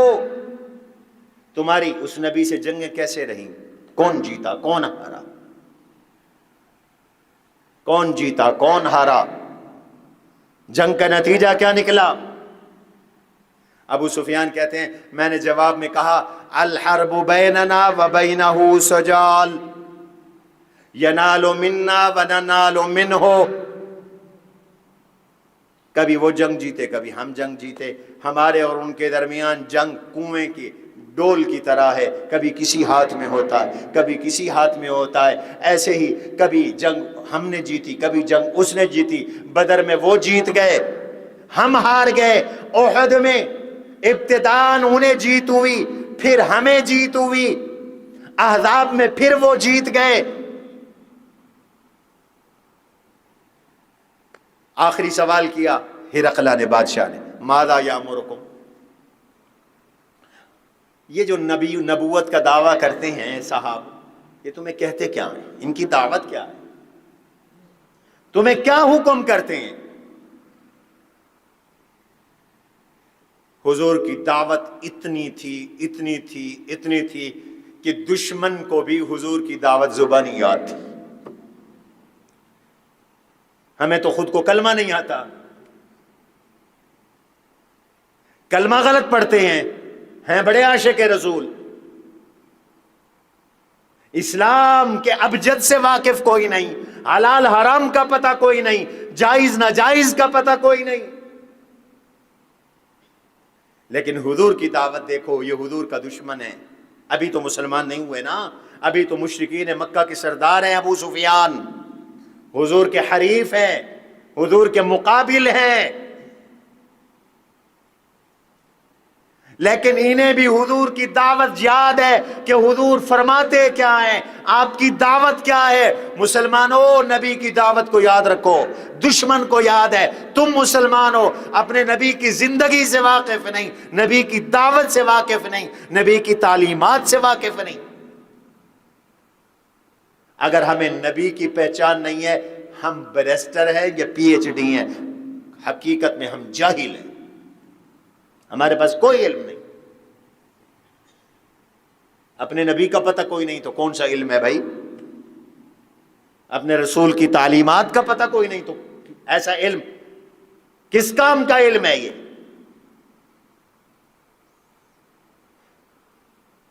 تمہاری اس نبی سے جنگیں کیسے رہیں؟ کون جیتا کون ہارا؟ کون جیتا کون ہارا؟ جنگ کا نتیجہ کیا نکلا؟ ابو سفیان کہتے ہیں میں نے جواب میں کہا الحرب بیننا و بینہ سجال ینال منا و ننال منہ، کبھی وہ جنگ جیتے کبھی ہم جنگ جیتے، ہمارے اور ان کے درمیان جنگ کنویں کی ڈول کی طرح ہے، کبھی کسی ہاتھ میں ہوتا ہے کبھی کسی ہاتھ میں ہوتا ہے۔ ایسے ہی کبھی جنگ ہم نے جیتی کبھی جنگ اس نے جیتی، بدر میں وہ جیت گئے ہم ہار گئے، احد میں ابتداءً انہیں جیت ہوئی پھر ہمیں جیت ہوئی، احزاب میں پھر وہ جیت گئے۔ آخری سوال کیا ہرقلہ نے، بادشاہ نے، ماذا یامرکم، یہ جو نبوت کا دعویٰ کرتے ہیں صاحب، یہ تمہیں کہتے کیا ہیں؟ ان کی دعوت کیا ہے؟ تمہیں کیا حکم کرتے ہیں؟ حضور کی دعوت اتنی تھی کہ دشمن کو بھی حضور کی دعوت زبانی یاد تھی۔ ہمیں تو خود کو کلمہ نہیں آتا، کلمہ غلط پڑھتے ہیں بڑے عاشق رسول، اسلام کے ابجد سے واقف کوئی نہیں، حلال حرام کا پتہ کوئی نہیں، جائز ناجائز کا پتہ کوئی نہیں، لیکن حضور کی دعوت دیکھو، یہ حضور کا دشمن ہے۔ ابھی تو مسلمان نہیں ہوئے نا، ابھی تو مشرکین مکہ کے سردار ہیں ابو سفیان، حضور کے حریف ہیں، حضور کے مقابل ہیں۔ لیکن انہیں بھی حضور کی دعوت یاد ہے کہ حضور فرماتے کیا ہیں، آپ کی دعوت کیا ہے۔ مسلمانوں، نبی کی دعوت کو یاد رکھو، دشمن کو یاد ہے تم مسلمان ہو، اپنے نبی کی زندگی سے واقف نہیں، نبی کی دعوت سے واقف نہیں، نبی کی تعلیمات سے واقف نہیں۔ اگر ہمیں نبی کی پہچان نہیں ہے، ہم بیرسٹر ہیں یا پی ایچ ڈی ہیں، حقیقت میں ہم جاہل ہیں، ہمارے پاس کوئی علم نہیں۔ اپنے نبی کا پتہ کوئی نہیں تو کون سا علم ہے بھائی؟ اپنے رسول کی تعلیمات کا پتہ کوئی نہیں تو ایسا علم کس کام کا علم ہے؟ یہ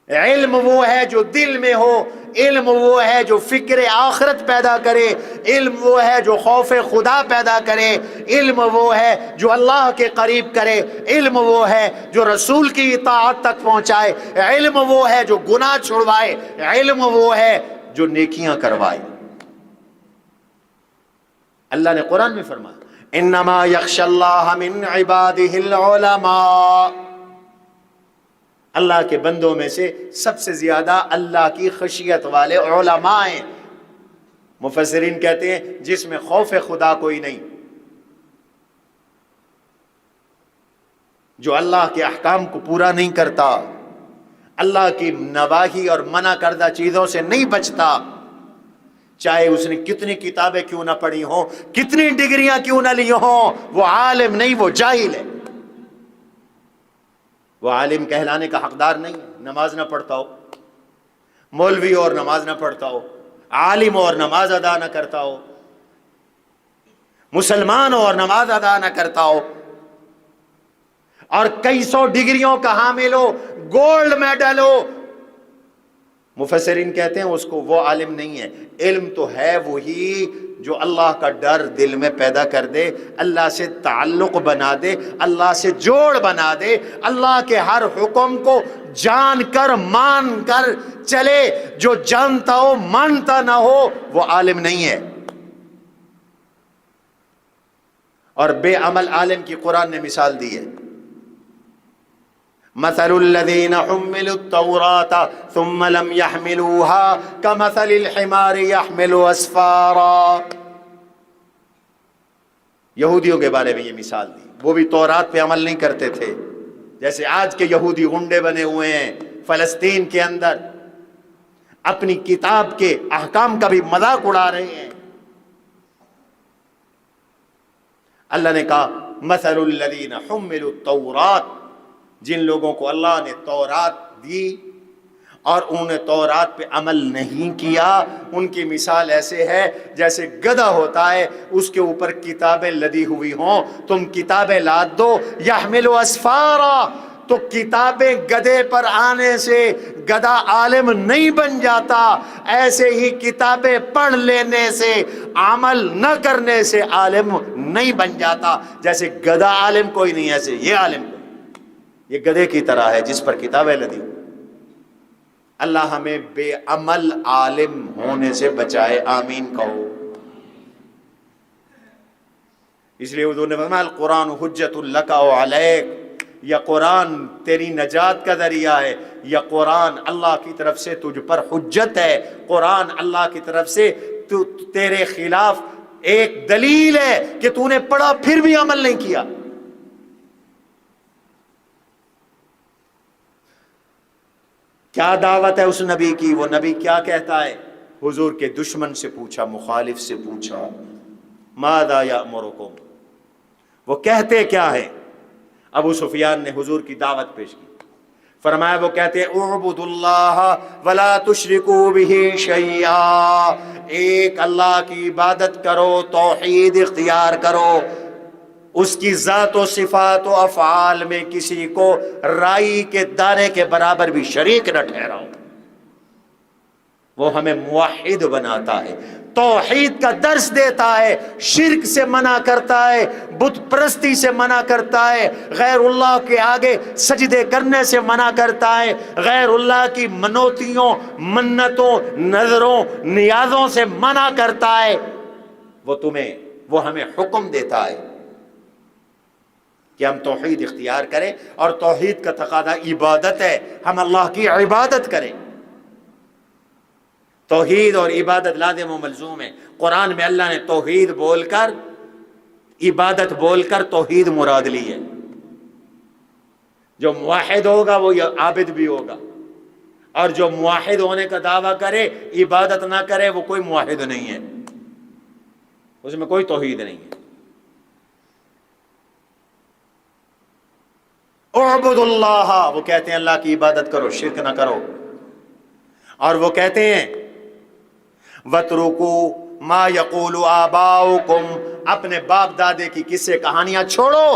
علم وہ ہے جو دل میں ہو، علم وہ ہے جو فکر آخرت پیدا کرے، علم وہ ہے جو خوف خدا پیدا کرے، علم وہ ہے جو اللہ کے قریب کرے، علم وہ ہے جو رسول کی اطاعت تک پہنچائے، علم وہ ہے جو گناہ چھڑوائے، علم وہ ہے جو نیکیاں کروائے۔ اللہ نے قرآن میں فرمایا انما یخشی اللہ من عبادہ العلماء، اللہ کے بندوں میں سے سب سے زیادہ اللہ کی خشیت والے علماء ہیں۔ مفسرین کہتے ہیں جس میں خوف خدا کوئی نہیں، جو اللہ کے احکام کو پورا نہیں کرتا، اللہ کی نواہی اور منع کردہ چیزوں سے نہیں بچتا، چاہے اس نے کتنی کتابیں کیوں نہ پڑھی ہوں، کتنی ڈگریاں کیوں نہ لی ہوں، وہ عالم نہیں، وہ جاہل ہے، وہ عالم کہلانے کا حقدار نہیں ہے۔ نماز نہ پڑھتا ہو، مولوی اور نماز نہ پڑھتا ہو، عالم اور نماز ادا نہ کرتا ہو، مسلمان اور نماز ادا نہ کرتا ہو، اور کئی سو ڈگریوں کا حامل ہو، گولڈ میڈل ہو، مفسرین کہتے ہیں اس کو وہ عالم نہیں ہے۔ علم تو ہے وہی جو اللہ کا ڈر دل میں پیدا کر دے، اللہ سے تعلق بنا دے، اللہ سے جوڑ بنا دے، اللہ کے ہر حکم کو جان کر مان کر چلے، جو جانتا ہو مانتا نہ ہو وہ عالم نہیں ہے۔ اور بے عمل عالم کی قرآن نے مثال دی ہے، مثل الذين حملوا التوراة ثم لم يحملوها كمثل الحمار يحمل اسفارا۔ یہودیوں کے بارے میں یہ مثال دی، وہ بھی تورات پہ عمل نہیں کرتے تھے، جیسے آج کے یہودی غنڈے بنے ہوئے ہیں فلسطین کے اندر، اپنی کتاب کے احکام کا بھی مذاق اڑا رہے ہیں۔ اللہ نے کہا مثل الذين حملوا التوراة، جن لوگوں کو اللہ نے تورات دی اور انہوں نے تورات پہ عمل نہیں کیا، ان کی مثال ایسے ہے جیسے گدھا ہوتا ہے، اس کے اوپر کتابیں لدی ہوئی ہوں، تم کتابیں لاد دو، یحمل اسفارا، تو کتابیں گدھے پر آنے سے گدھا عالم نہیں بن جاتا، ایسے ہی کتابیں پڑھ لینے سے، عمل نہ کرنے سے عالم نہیں بن جاتا۔ جیسے گدھا عالم کوئی نہیں، ایسے یہ عالم کوئی، یہ گدھے کی طرح ہے جس پر کتابیں لدی۔ اللہ ہمیں بے عمل عالم ہونے سے بچائے، آمین کہو۔ اس لیے حضور نے فرمایا القرآن حجت لک و علیک، یہ قرآن تیری نجات کا ذریعہ ہے، یہ قرآن اللہ کی طرف سے تجھ پر حجت ہے، قرآن اللہ کی طرف سے تیرے خلاف ایک دلیل ہے کہ تو نے پڑھا پھر بھی عمل نہیں کیا۔ کیا دعوت ہے اس نبی کی؟ وہ نبی کیا کہتا ہے؟ حضور کے دشمن سے پوچھا، مخالف سے پوچھا، ماذا یأمرکم، وہ کہتے کیا ہے؟ ابو سفیان نے حضور کی دعوت پیش کی، فرمایا وہ کہتے ہیں اعبدوا اللہ ولا تشرکوا بہ شیئا، ایک اللہ کی عبادت کرو، توحید اختیار کرو، اس کی ذات و صفات و افعال میں کسی کو رائی کے دانے کے برابر بھی شریک نہ ٹھہراؤ۔ وہ ہمیں موحد بناتا ہے، توحید کا درس دیتا ہے، شرک سے منع کرتا ہے، بت پرستی سے منع کرتا ہے، غیر اللہ کے آگے سجدے کرنے سے منع کرتا ہے، غیر اللہ کی منوتیوں، منتوں، نظروں، نیازوں سے منع کرتا ہے۔ وہ ہمیں حکم دیتا ہے کہ ہم توحید اختیار کریں، اور توحید کا تقاضا عبادت ہے، ہم اللہ کی عبادت کریں۔ توحید اور عبادت لازم و ملزوم ہے۔ قرآن میں اللہ نے توحید بول کر، عبادت بول کر توحید مراد لی ہے۔ جو موحد ہوگا وہ عابد بھی ہوگا، اور جو موحد ہونے کا دعویٰ کرے عبادت نہ کرے وہ کوئی موحد نہیں ہے، اس میں کوئی توحید نہیں ہے۔ اعبد اللہ، وہ کہتے ہیں اللہ کی عبادت کرو، شرک نہ کرو۔ اور وہ کہتے ہیں وَاتْرُكُوا مَا يَقُولُ آبَاؤُكُمْ، اپنے باپ دادے کی قصے کہانیاں چھوڑو،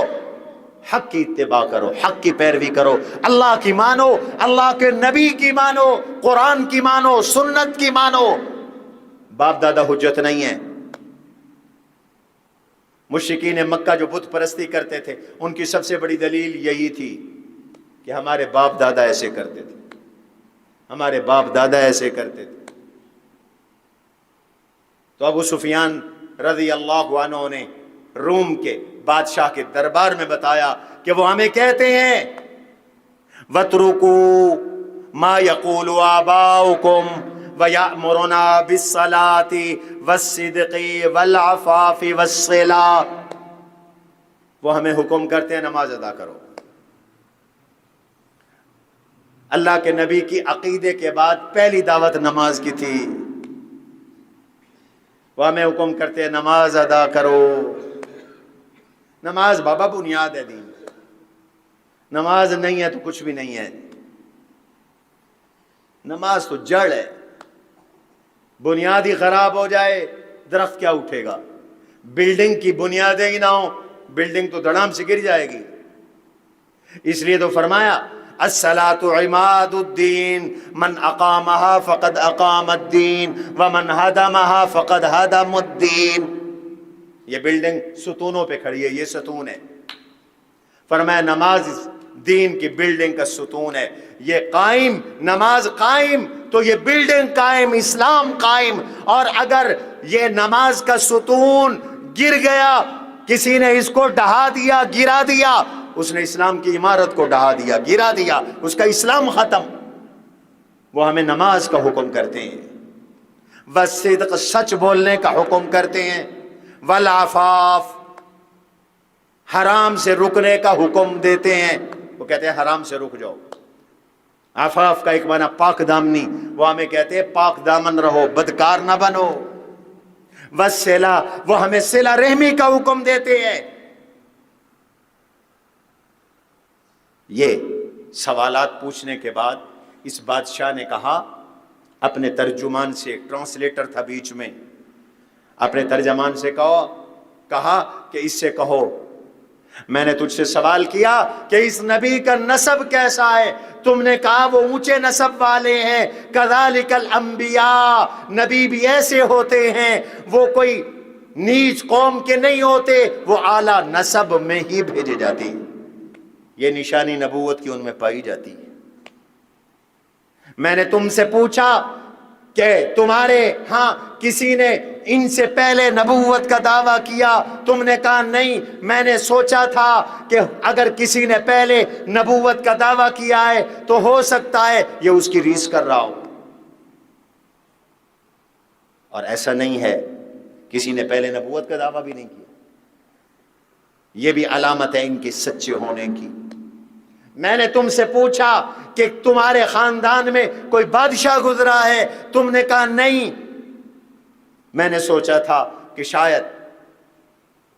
حق کی اتباع کرو، حق کی پیروی کرو، اللہ کی مانو، اللہ کے نبی کی مانو، قرآن کی مانو، سنت کی مانو۔ باپ دادا حجت نہیں ہے۔ مشرکین مکہ جو بت پرستی کرتے تھے، ان کی سب سے بڑی دلیل یہی تھی کہ ہمارے باپ دادا ایسے کرتے تھے، ہمارے باپ دادا ایسے کرتے تھے۔ تو ابو سفیان رضی اللہ عنہ نے روم کے بادشاہ کے دربار میں بتایا کہ وہ ہمیں کہتے ہیں وَاتْرُكُوا مَا يَقُولُ آبَاؤُكُمْ وَيَأْمُرُنَا بِالصَّلَاةِ وَالصِّدْقِ وَالْعَفَافِ وَالصِّلَاةِ، وہ ہمیں حکم کرتے ہیں نماز ادا کرو۔ اللہ کے نبی کی عقیدے کے بعد پہلی دعوت نماز کی تھی۔ وہ ہمیں حکم کرتے ہیں نماز ادا کرو۔ نماز بابا بنیاد ہے دین، نماز نہیں ہے تو کچھ بھی نہیں ہے۔ نماز تو جڑ ہے، بنیاد ہی خراب ہو جائے درخت کیا اٹھے گا؟ بلڈنگ کی بنیادیں ہی نہ ہو، بلڈنگ تو دڑام سے گر جائے گی۔ اس لیے تو فرمایا الصلاۃ عماد الدین، من اقامها فقد اقام الدین ومن هدمها فقد هدم الدین۔ یہ بلڈنگ ستونوں پہ کھڑی ہے، یہ ستون ہے۔ فرمایا نماز دین کی بلڈنگ کا ستون ہے، یہ قائم، نماز قائم تو یہ بلڈنگ قائم، اسلام قائم۔ اور اگر یہ نماز کا ستون گر گیا، کسی نے اس کو ڈھا دیا، گرا دیا، اس نے اسلام کی عمارت کو ڈھا دیا، گرا دیا، اس کا اسلام ختم۔ وہ ہمیں نماز کا حکم کرتے ہیں، والصدق، سچ بولنے کا حکم کرتے ہیں، والعفاف، حرام سے رکنے کا حکم دیتے ہیں۔ وہ کہتے ہیں حرام سے رک جاؤ۔ عفاف کا ایک معنی پاک دامنی، وہ ہمیں کہتے ہیں پاک دامن رہو، بدکار نہ بنو۔ والصلہ، وہ ہمیں صلہ رحمی کا حکم دیتے ہیں۔ یہ سوالات پوچھنے کے بعد اس بادشاہ نے کہا اپنے ترجمان سے، ایک ٹرانسلیٹر تھا بیچ میں، اپنے ترجمان سے کہا کہ اس سے کہو میں نے تجھ سے سوال کیا کہ اس نبی کا نسب کیسا ہے، تم نے کہا وہ اونچے نسب والے ہیں۔ کذالک الانبیاء، نبی بھی ایسے ہوتے ہیں، وہ کوئی نیچ قوم کے نہیں ہوتے، وہ اعلیٰ نسب میں ہی بھیجے جاتے ہیں۔ یہ نشانی نبوت کی ان میں پائی جاتی ہے۔ میں نے تم سے پوچھا کہ تمہارے ہاں کسی نے ان سے پہلے نبوت کا دعویٰ کیا، تم نے کہا نہیں، میں نے سوچا تھا کہ اگر کسی نے پہلے نبوت کا دعویٰ کیا ہے تو ہو سکتا ہے یہ اس کی ریس کر رہا ہو، اور ایسا نہیں ہے، کسی نے پہلے نبوت کا دعویٰ بھی نہیں کیا۔ یہ بھی علامت ہے ان کے سچے ہونے کی۔ میں نے تم سے پوچھا کہ تمہارے خاندان میں کوئی بادشاہ گزرا ہے، تم نے کہا نہیں، میں نے سوچا تھا کہ شاید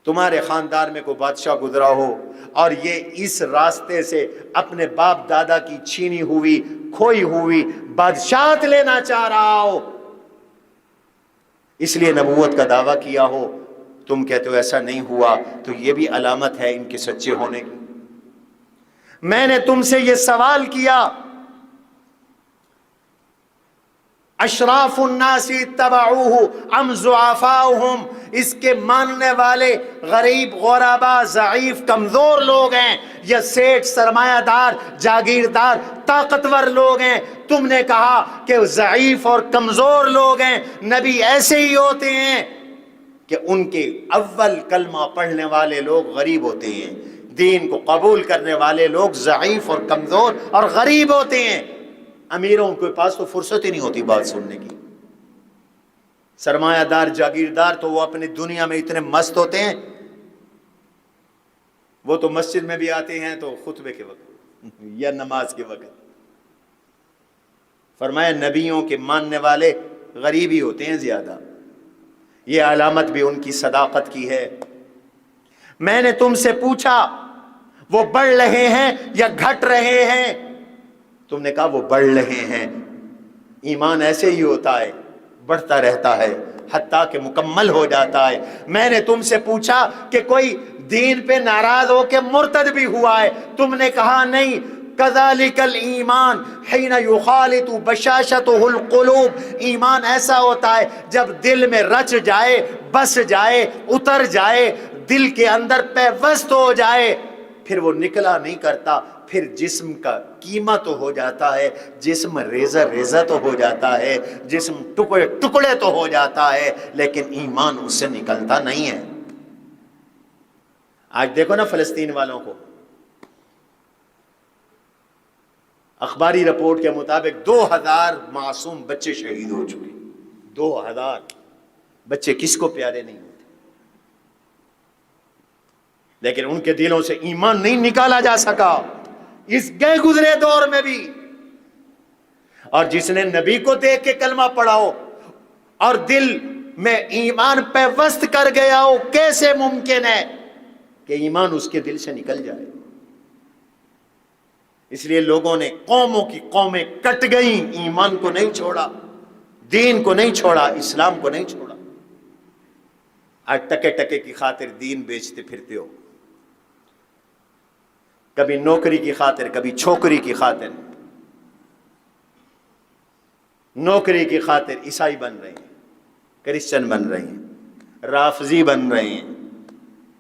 تمہارے خاندان میں کوئی بادشاہ گزرا ہو اور یہ اس راستے سے اپنے باپ دادا کی چھینی ہوئی، کھوئی ہوئی بادشاہت لینا چاہ رہا ہو، اس لیے نبوت کا دعویٰ کیا ہو۔ تم کہتے ہو ایسا نہیں ہوا، تو یہ بھی علامت ہے ان کے سچے ہونے کی۔ میں نے تم سے یہ سوال کیا اشراف الناس اتبعوہ ام ضعفاؤہم، اس کے ماننے والے غریب، غربا، ضعیف، کمزور لوگ ہیں یا سیٹھ، سرمایہ دار، جاگیردار، طاقتور لوگ ہیں؟ تم نے کہا کہ ضعیف اور کمزور لوگ ہیں، نبی ایسے ہی ہوتے ہیں کہ ان کے اول کلمہ پڑھنے والے لوگ غریب ہوتے ہیں، دین کو قبول کرنے والے لوگ ضعیف اور کمزور اور غریب ہوتے ہیں. امیروں کے پاس تو فرصت ہی نہیں ہوتی بات سننے کی. سرمایہ دار جاگیردار تو وہ اپنی دنیا میں اتنے مست ہوتے ہیں، وہ تو مسجد میں بھی آتے ہیں تو خطبے کے وقت یا نماز کے وقت. فرمایا نبیوں کے ماننے والے غریب ہی ہوتے ہیں زیادہ. یہ علامت بھی ان کی صداقت کی ہے. میں نے تم سے پوچھا وہ بڑھ رہے ہیں یا گھٹ رہے ہیں؟ تم نے کہا وہ بڑھ رہے ہیں. ایمان ایسے ہی ہوتا ہے، بڑھتا رہتا ہے حتیٰ کہ مکمل ہو جاتا ہے. میں نے تم سے پوچھا کہ کوئی دین پہ ناراض ہو کے مرتد بھی ہوا ہے؟ تم نے کہا نہیں. کذالک الایمان حین یخالط بشاشتہ القلوب. ایمان ایسا ہوتا ہے جب دل میں رچ جائے، بس جائے، اتر جائے، دل کے اندر پیوست ہو جائے، پھر وہ نکلا نہیں کرتا. پھر جسم کا کیما تو ہو جاتا ہے، جسم ریزہ ریزہ تو ہو جاتا ہے، جسم ٹکڑے ٹکڑے تو ہو جاتا ہے، لیکن ایمان اس سے نکلتا نہیں ہے. آج دیکھو نا فلسطین والوں کو، اخباری رپورٹ کے مطابق 2000 معصوم بچے شہید ہو چکے. 2000 بچے کس کو پیارے نہیں ہوتے، لیکن ان کے دلوں سے ایمان نہیں نکالا جا سکا اس گئے گزرے دور میں بھی. اور جس نے نبی کو دیکھ کے کلمہ پڑھا ہو اور دل میں ایمان پیوست کر گیا ہو، کیسے ممکن ہے کہ ایمان اس کے دل سے نکل جائے؟ اس لیے لوگوں نے قوموں کی قومیں کٹ گئیں، ایمان کو نہیں چھوڑا، دین کو نہیں چھوڑا، اسلام کو نہیں چھوڑا. آج ٹکے ٹکے کی خاطر دین بیچتے پھرتے ہو، کبھی نوکری کی خاطر، کبھی چھوکری کی خاطر. نوکری کی خاطر عیسائی بن رہے ہیں، کرسچن بن رہے ہیں، رافضی بن رہے ہیں،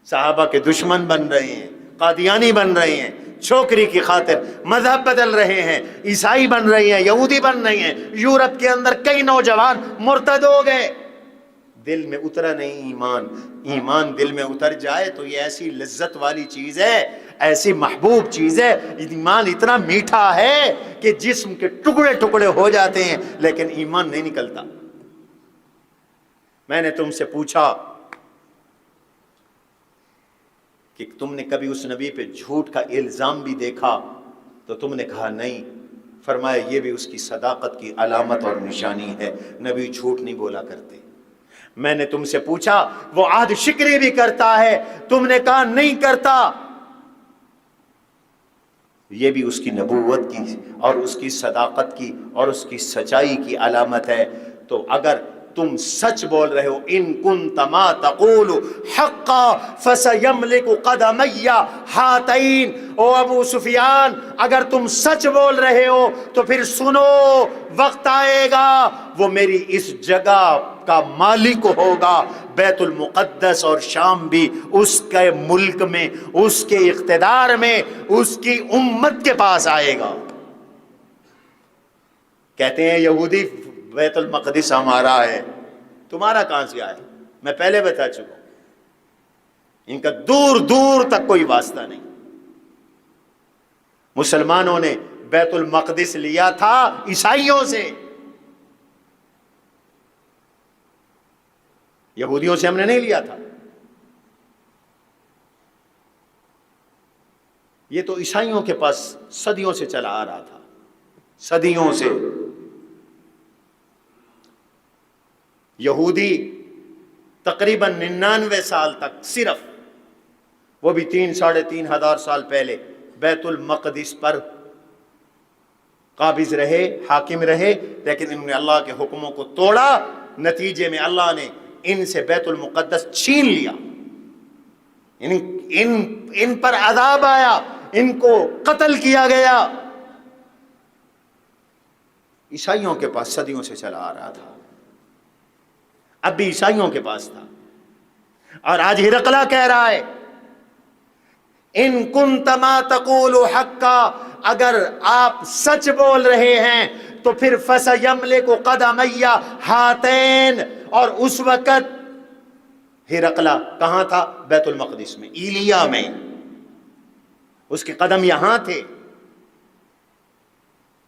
صحابہ کے دشمن بن رہے ہیں، قادیانی بن رہے ہیں. چھوکری کی خاطر مذہب بدل رہے ہیں، عیسائی بن رہے ہیں، یہودی بن رہے ہیں. یورپ کے اندر کئی نوجوان مرتد ہو گئے. دل میں اترا نہیں ایمان. ایمان دل میں اتر جائے تو یہ ایسی لذت والی چیز ہے، ایسی محبوب چیز ہے. ایمان اتنا میٹھا ہے کہ جسم کے ٹکڑے ٹکڑے ہو جاتے ہیں لیکن ایمان نہیں نکلتا. میں نے تم سے پوچھا کہ تم نے کبھی اس نبی پہ جھوٹ کا الزام بھی دیکھا؟ تو تم نے کہا نہیں. فرمایا یہ بھی اس کی صداقت کی علامت اور نشانی ہے، نبی جھوٹ نہیں بولا کرتے. میں نے تم سے پوچھا وہ عہد شکری بھی کرتا ہے؟ تم نے کہا نہیں کرتا. یہ بھی اس کی نبوت کی اور اس کی صداقت کی اور اس کی سچائی کی علامت ہے. تو اگر تم سچ بول رہے ہو، ان کنت ما تقول حقا فسیملک قدمی ہاتین. او ابو سفیان، اگر تم سچ بول رہے ہو تو پھر سنو، وقت آئے گا وہ میری اس جگہ کا مالک ہوگا. بیت المقدس اور شام بھی اس کے ملک میں، اس کے اقتدار میں، اس کی امت کے پاس آئے گا. کہتے ہیں یہودی بیت المقدس ہمارا ہے، تمہارا کہاں سے آیا؟ میں پہلے بتا چکا ہوں، ان کا دور دور تک کوئی واسطہ نہیں. مسلمانوں نے بیت المقدس لیا تھا عیسائیوں سے، یہودیوں سے ہم نے نہیں لیا تھا. یہ تو عیسائیوں کے پاس صدیوں سے چلا آ رہا تھا، صدیوں سے. یہودی تقریباً 99 سال تک صرف، وہ بھی 3-3.5 ہزار سال پہلے بیت المقدس پر قابض رہے، حاکم رہے، لیکن انہوں نے اللہ کے حکموں کو توڑا. نتیجے میں اللہ نے ان سے بیت المقدس چھین لیا، ان پر عذاب آیا، ان کو قتل کیا گیا. عیسائیوں کے پاس صدیوں سے چلا آ رہا تھا، اب بھی عیسائیوں کے پاس تھا. اور آج ہرقلہ کہہ رہا ہے ان کنت ما تقول حقا، اگر آپ سچ بول رہے ہیں تو پھر فسیملک قدمی ہاتین. اور اس وقت ہرقلہ کہاں تھا؟ بیت المقدس میں، ایلیا میں. اس کے قدم یہاں تھے.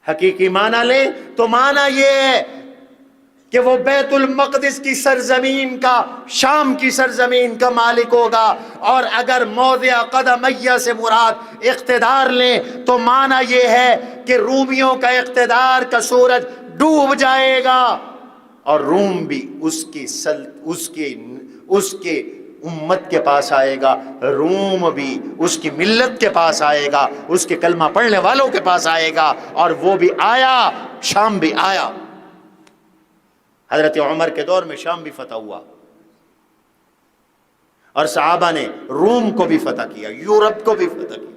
حقیقی معنی لیں تو معنی یہ ہے کہ وہ بیت المقدس کی سرزمین کا، شام کی سرزمین کا مالک ہوگا. اور اگر موضع قدمیہ سے مراد اقتدار لیں تو معنی یہ ہے کہ رومیوں کا اقتدار کا سورج ڈوب جائے گا، اور روم بھی اس کے امت کے پاس آئے گا، روم بھی اس کی ملت کے پاس آئے گا، اس کے کلمہ پڑھنے والوں کے پاس آئے گا. اور وہ بھی آیا، شام بھی آیا. حضرت عمر کے دور میں شام بھی فتح ہوا، اور صحابہ نے روم کو بھی فتح کیا، یورپ کو بھی فتح کیا.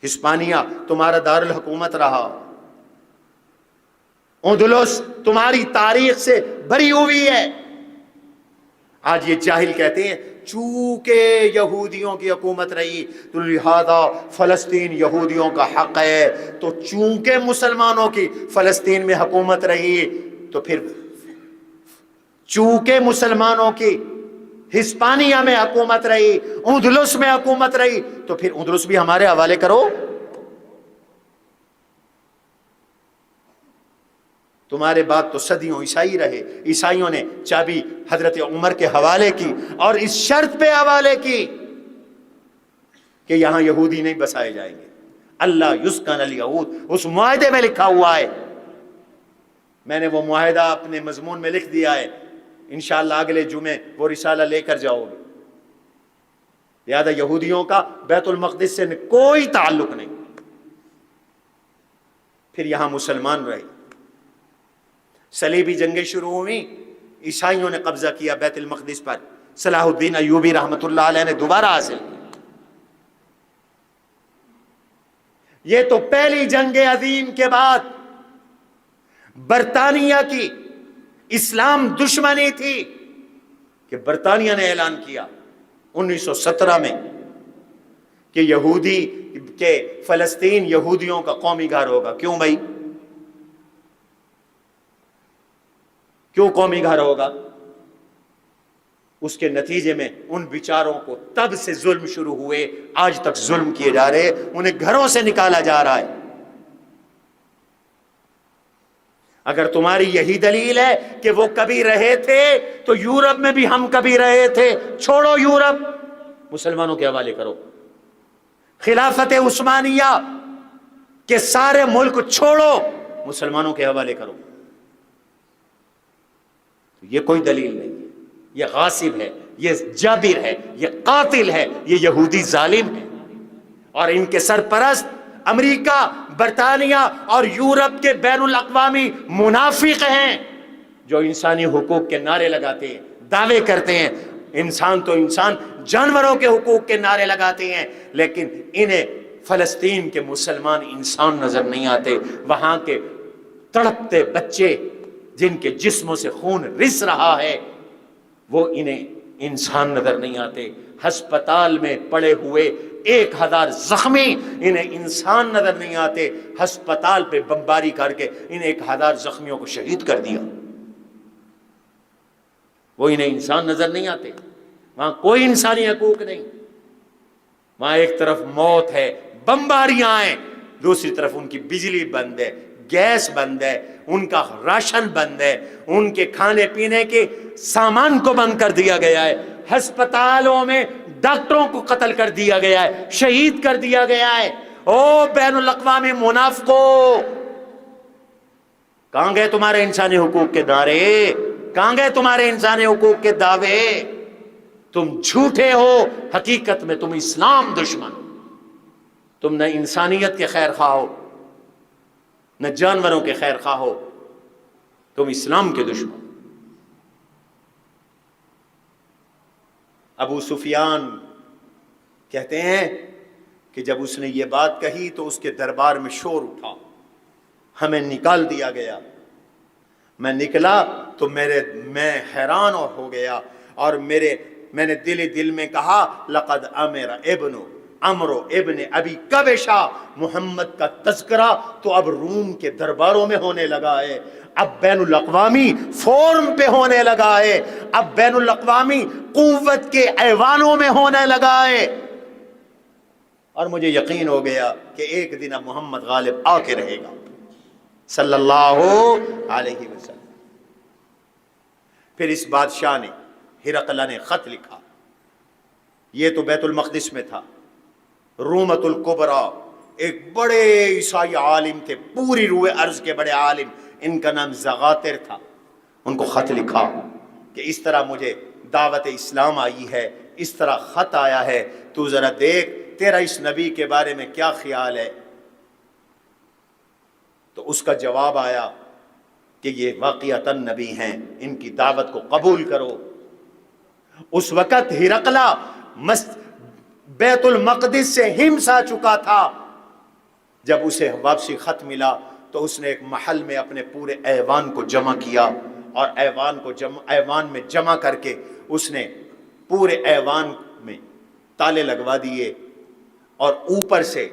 ہسپانیہ تمہارا دارالحکومت رہا، اندلس تمہاری تاریخ سے بری ہوئی ہے. آج یہ جاہل کہتے ہیں چونکہ یہودیوں کی حکومت رہی تو لہذا فلسطین یہودیوں کا حق ہے، تو چونکہ مسلمانوں کی فلسطین میں حکومت رہی تو پھر چونکہ مسلمانوں کی ہسپانیہ میں حکومت رہی، اندلس میں حکومت رہی، تو پھر اندلس بھی ہمارے حوالے کرو. تمہارے بعد تو صدیوں عیسائی رہے، عیسائیوں نے چابی حضرت عمر کے حوالے کی، اور اس شرط پہ حوالے کی کہ یہاں یہودی نہیں بسائے جائیں گے. اللہ یسکن الیہود اس معاہدے میں لکھا ہوا ہے. میں نے وہ معاہدہ اپنے مضمون میں لکھ دیا ہے، انشاءاللہ اگلے جمعے وہ رسالہ لے کر جاؤ گے. لہذا یہودیوں کا بیت المقدس سے کوئی تعلق نہیں. پھر یہاں مسلمان رہے، صلیبی جنگیں شروع ہوئی، عیسائیوں نے قبضہ کیا بیت المقدس پر، صلاح الدین ایوبی رحمۃ اللہ علیہ نے دوبارہ حاصل کیا. یہ تو پہلی جنگ عظیم کے بعد برطانیہ کی اسلام دشمنی تھی کہ برطانیہ نے اعلان کیا 1917 میں کہ یہودی کہ فلسطین یہودیوں کا قومی گھر ہوگا. کیوں بھائی؟ کیوں قومی گھر ہوگا؟ اس کے نتیجے میں ان بیچاروں کو تب سے ظلم شروع ہوئے، آج تک ظلم کیے جا رہے، انہیں گھروں سے نکالا جا رہا ہے. اگر تمہاری یہی دلیل ہے کہ وہ کبھی رہے تھے تو یورپ میں بھی ہم کبھی رہے تھے، چھوڑو یورپ، مسلمانوں کے حوالے کرو. خلافت عثمانیہ کے سارے ملک چھوڑو، مسلمانوں کے حوالے کرو. یہ کوئی دلیل نہیں ہے، یہ غاصب ہے، یہ جابر ہے، یہ قاتل ہے، یہ یہودی ظالم ہے. اور ان کے سرپرست امریکہ، برطانیہ اور یورپ کے بین الاقوامی منافق ہیں جو انسانی حقوق کے نعرے لگاتے ہیں، دعوے کرتے ہیں. انسان تو انسان، جانوروں کے حقوق کے نعرے لگاتے ہیں، لیکن انہیں فلسطین کے مسلمان انسان نظر نہیں آتے. وہاں کے تڑپتے بچے جن کے جسموں سے خون رس رہا ہے وہ انہیں انسان نظر نہیں آتے. ہسپتال میں پڑے ہوئے 1000 زخمی انہیں انسان نظر نہیں آتے. ہسپتال پہ بمباری کر کے ان 1000 زخمیوں کو شہید کر دیا، وہ انہیں انسان نظر نہیں آتے. وہاں کوئی انسانی حقوق نہیں. وہاں ایک طرف موت ہے، بمباریاں ہیں، دوسری طرف ان کی بجلی بند ہے، گیس بند ہے، ان کا راشن بند ہے، ان کے کھانے پینے کے سامان کو بند کر دیا گیا ہے. ہسپتالوں میں ڈاکٹروں کو قتل کر دیا گیا ہے، شہید کر دیا گیا ہے. او بین الاقوامی منافقو، کہاں گئے تمہارے انسانی حقوق کے نعرے؟ کہاں گئے تمہارے انسانی حقوق کے دعوے؟ تم جھوٹے ہو، حقیقت میں تم اسلام دشمن ہو. تم نہ انسانیت کے خیر خواہ ہو، نہ جانوروں کے خیر خواہ ہو، تم اسلام کے دشمن. ابو سفیان کہتے ہیں کہ جب اس نے یہ بات کہی تو اس کے دربار میں شور اٹھا، ہمیں نکال دیا گیا. میں نکلا تو میں حیران ہو گیا، اور میں نے دل میں کہا لقد امر ابن عمرو ابن ابی قبیشہ، محمد کا تذکرہ تو اب روم کے درباروں میں ہونے لگا ہے، اب بین الاقوامی فورم پہ ہونے لگا ہے، اب بین الاقوامی قوت کے ایوانوں میں ہونے لگا ہے. اور مجھے یقین ہو گیا کہ ایک دن اب محمد غالب آ کے رہے گا صلی اللہ علیہ وسلم۔ پھر اس بادشاہ نے، ہرقل نے خط لکھا، یہ تو بیت المقدس میں تھا، رومت الکبریٰ ایک بڑے عیسائی عالم تھے، پوری روئے ارض کے بڑے عالم، ان کا نام زغاتر تھا، ان کو خط لکھا کہ اس طرح مجھے دعوت اسلام آئی ہے، اس طرح خط آیا ہے، تو ذرا دیکھ تیرا اس نبی کے بارے میں کیا خیال ہے۔ تو اس کا جواب آیا کہ یہ واقعتاً نبی ہیں، ان کی دعوت کو قبول کرو۔ اس وقت ہرقلہ بیت المقدس سے ہمس آ چکا تھا۔ جب اسے واپسی خط ملا تو اس نے ایک محل میں اپنے پورے ایوان کو جمع کیا، اور ایوان میں جمع کر کے اس نے پورے ایوان میں تالے لگوا دیے، اور اوپر سے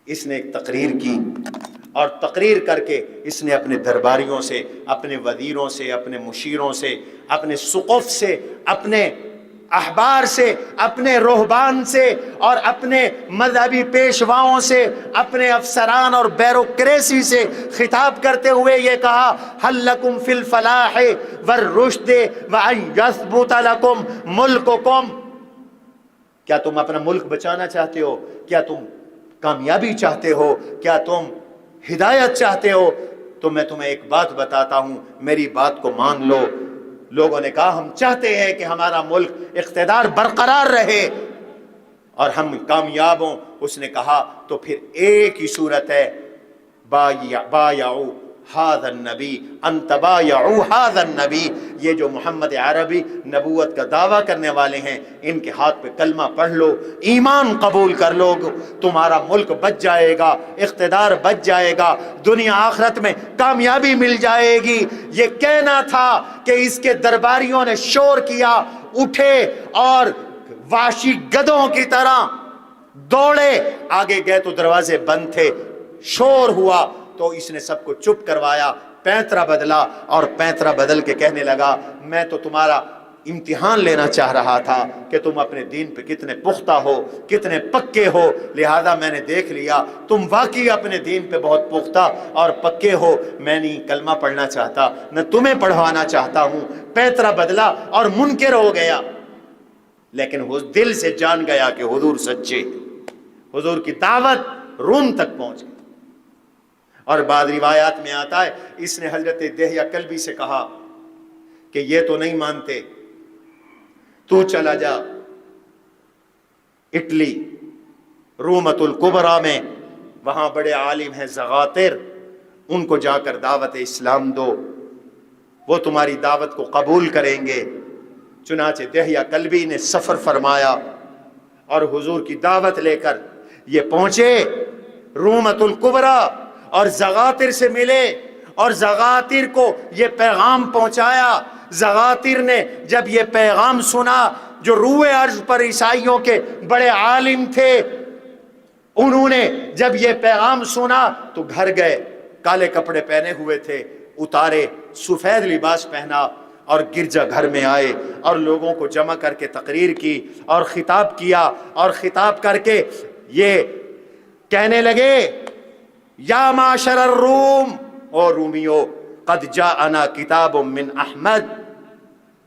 اس نے ایک تقریر کی، اور تقریر کر کے اس نے اپنے درباریوں سے، اپنے وزیروں سے، اپنے مشیروں سے، اپنے سقف سے، اپنے احبار سے، اپنے رہبان سے، اور اپنے مذہبی پیشواؤں سے، اپنے افسران اور بیوروکریسی سے خطاب کرتے ہوئے یہ کہا، حل لکم فی الفلاح والرشد وان یثبت لکم ملککم، کیا تم اپنا ملک بچانا چاہتے ہو؟ کیا تم کامیابی چاہتے ہو؟ کیا تم ہدایت چاہتے ہو؟ تو میں تمہیں ایک بات بتاتا ہوں، میری بات کو مان لو۔ لوگوں نے کہا ہم چاہتے ہیں کہ ہمارا ملک اقتدار برقرار رہے اور ہم کامیاب ہوں۔ اس نے کہا تو پھر ایک ہی صورت ہے، بایعوا ھذا النبی ان تبایعوا ھذا النبی، یہ جو محمد عربی نبوت کا دعویٰ کرنے والے ہیں، ان کے ہاتھ پہ کلمہ پڑھ لو، ایمان قبول کر لو، تمہارا ملک بچ جائے گا، اقتدار بچ جائے گا، دنیا آخرت میں کامیابی مل جائے گی۔ یہ کہنا تھا کہ اس کے درباریوں نے شور کیا، اٹھے اور وحشی گدھوں کی طرح دوڑے، آگے گئے تو دروازے بند تھے، شور ہوا تو اس نے سب کو چپ کروایا، پینترا بدلا، اور پینترا بدل کے کہنے لگا میں تو تمہارا امتحان لینا چاہ رہا تھا کہ تم اپنے دین پہ کتنے پختہ ہو، کتنے پکے ہو، لہذا میں نے دیکھ لیا تم واقعی اپنے دین پہ بہت پختہ اور پکے ہو، میں نہیں کلمہ پڑھنا چاہتا، نہ تمہیں پڑھوانا چاہتا ہوں۔ پینترا بدلا اور منکر ہو گیا، لیکن وہ دل سے جان گیا کہ حضور سچے، حضور کی دعوت روم تک پہنچ گئی۔ اور بعض روایات میں آتا ہے اس نے حضرت دہیہ کلبی سے کہا کہ یہ تو نہیں مانتے، تو چلا جا اٹلی رومت الکبریٰ میں، وہاں بڑے عالم ہیں زغاتر، ان کو جا کر دعوت اسلام دو، وہ تمہاری دعوت کو قبول کریں گے۔ چنانچہ دہیہ کلبی نے سفر فرمایا اور حضور کی دعوت لے کر یہ پہنچے رومت الکبریٰ، اور زغاتر سے ملے اور زغاتر کو یہ پیغام پہنچایا۔ زغاتر نے جب یہ پیغام سنا، جو روئے ارض پر عیسائیوں کے بڑے عالم تھے، انہوں نے جب یہ پیغام سنا تو گھر گئے، کالے کپڑے پہنے ہوئے تھے، اتارے، سفید لباس پہنا اور گرجا گھر میں آئے اور لوگوں کو جمع کر کے تقریر کی اور خطاب کیا، اور خطاب کر کے یہ کہنے لگے یا معاشر الروم، او رومیو، قد جاءنا کتاب من احمد،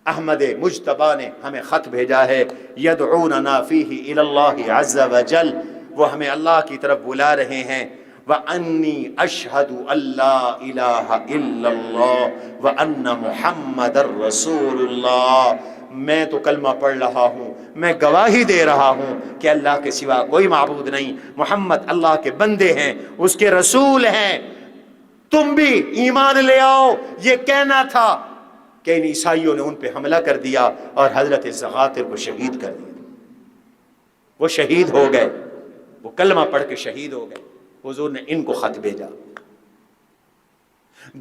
احمد مجتبی نے ہمیں خط بھیجا ہے، یدعوننا فیہ الی اللہ عز وجل، وہ ہمیں اللہ کی طرف بلا رہے ہیں، وَأَنِّي أَشْهَدُ أَن لَا إِلَٰهَ إِلَّا اللَّهُ وَأَنَّ مُحَمَّدًا رَّسُولُ اللَّهِ، میں تو کلمہ پڑھ رہا ہوں، میں گواہی دے رہا ہوں کہ اللہ کے سوا کوئی معبود نہیں، محمد اللہ کے بندے ہیں، اس کے رسول ہیں، تم بھی ایمان لے آؤ۔ یہ کہنا تھا کہ ان عیسائیوں نے ان پہ حملہ کر دیا اور حضرت زغاتر کو شہید کر دیا، وہ شہید ہو گئے، وہ کلمہ پڑھ کے شہید ہو گئے۔ حضور نے ان کو خط بھیجا۔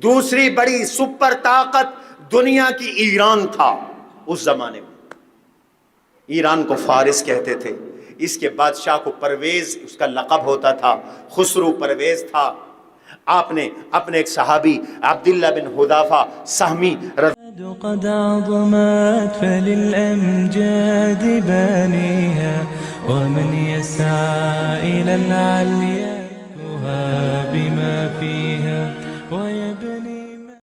دوسری بڑی سپر طاقت دنیا کی ایران تھا اس زمانے میں، ایران کو فارس کہتے تھے، اس کے بادشاہ کو پرویز اس کا لقب ہوتا تھا، خسرو پرویز تھا۔ آپ نے اپنے ایک صحابی عبداللہ بن حذافہ سہمی قد عظمت فللأمجاد بانيها ومن يسعى إلى العليا بما فيه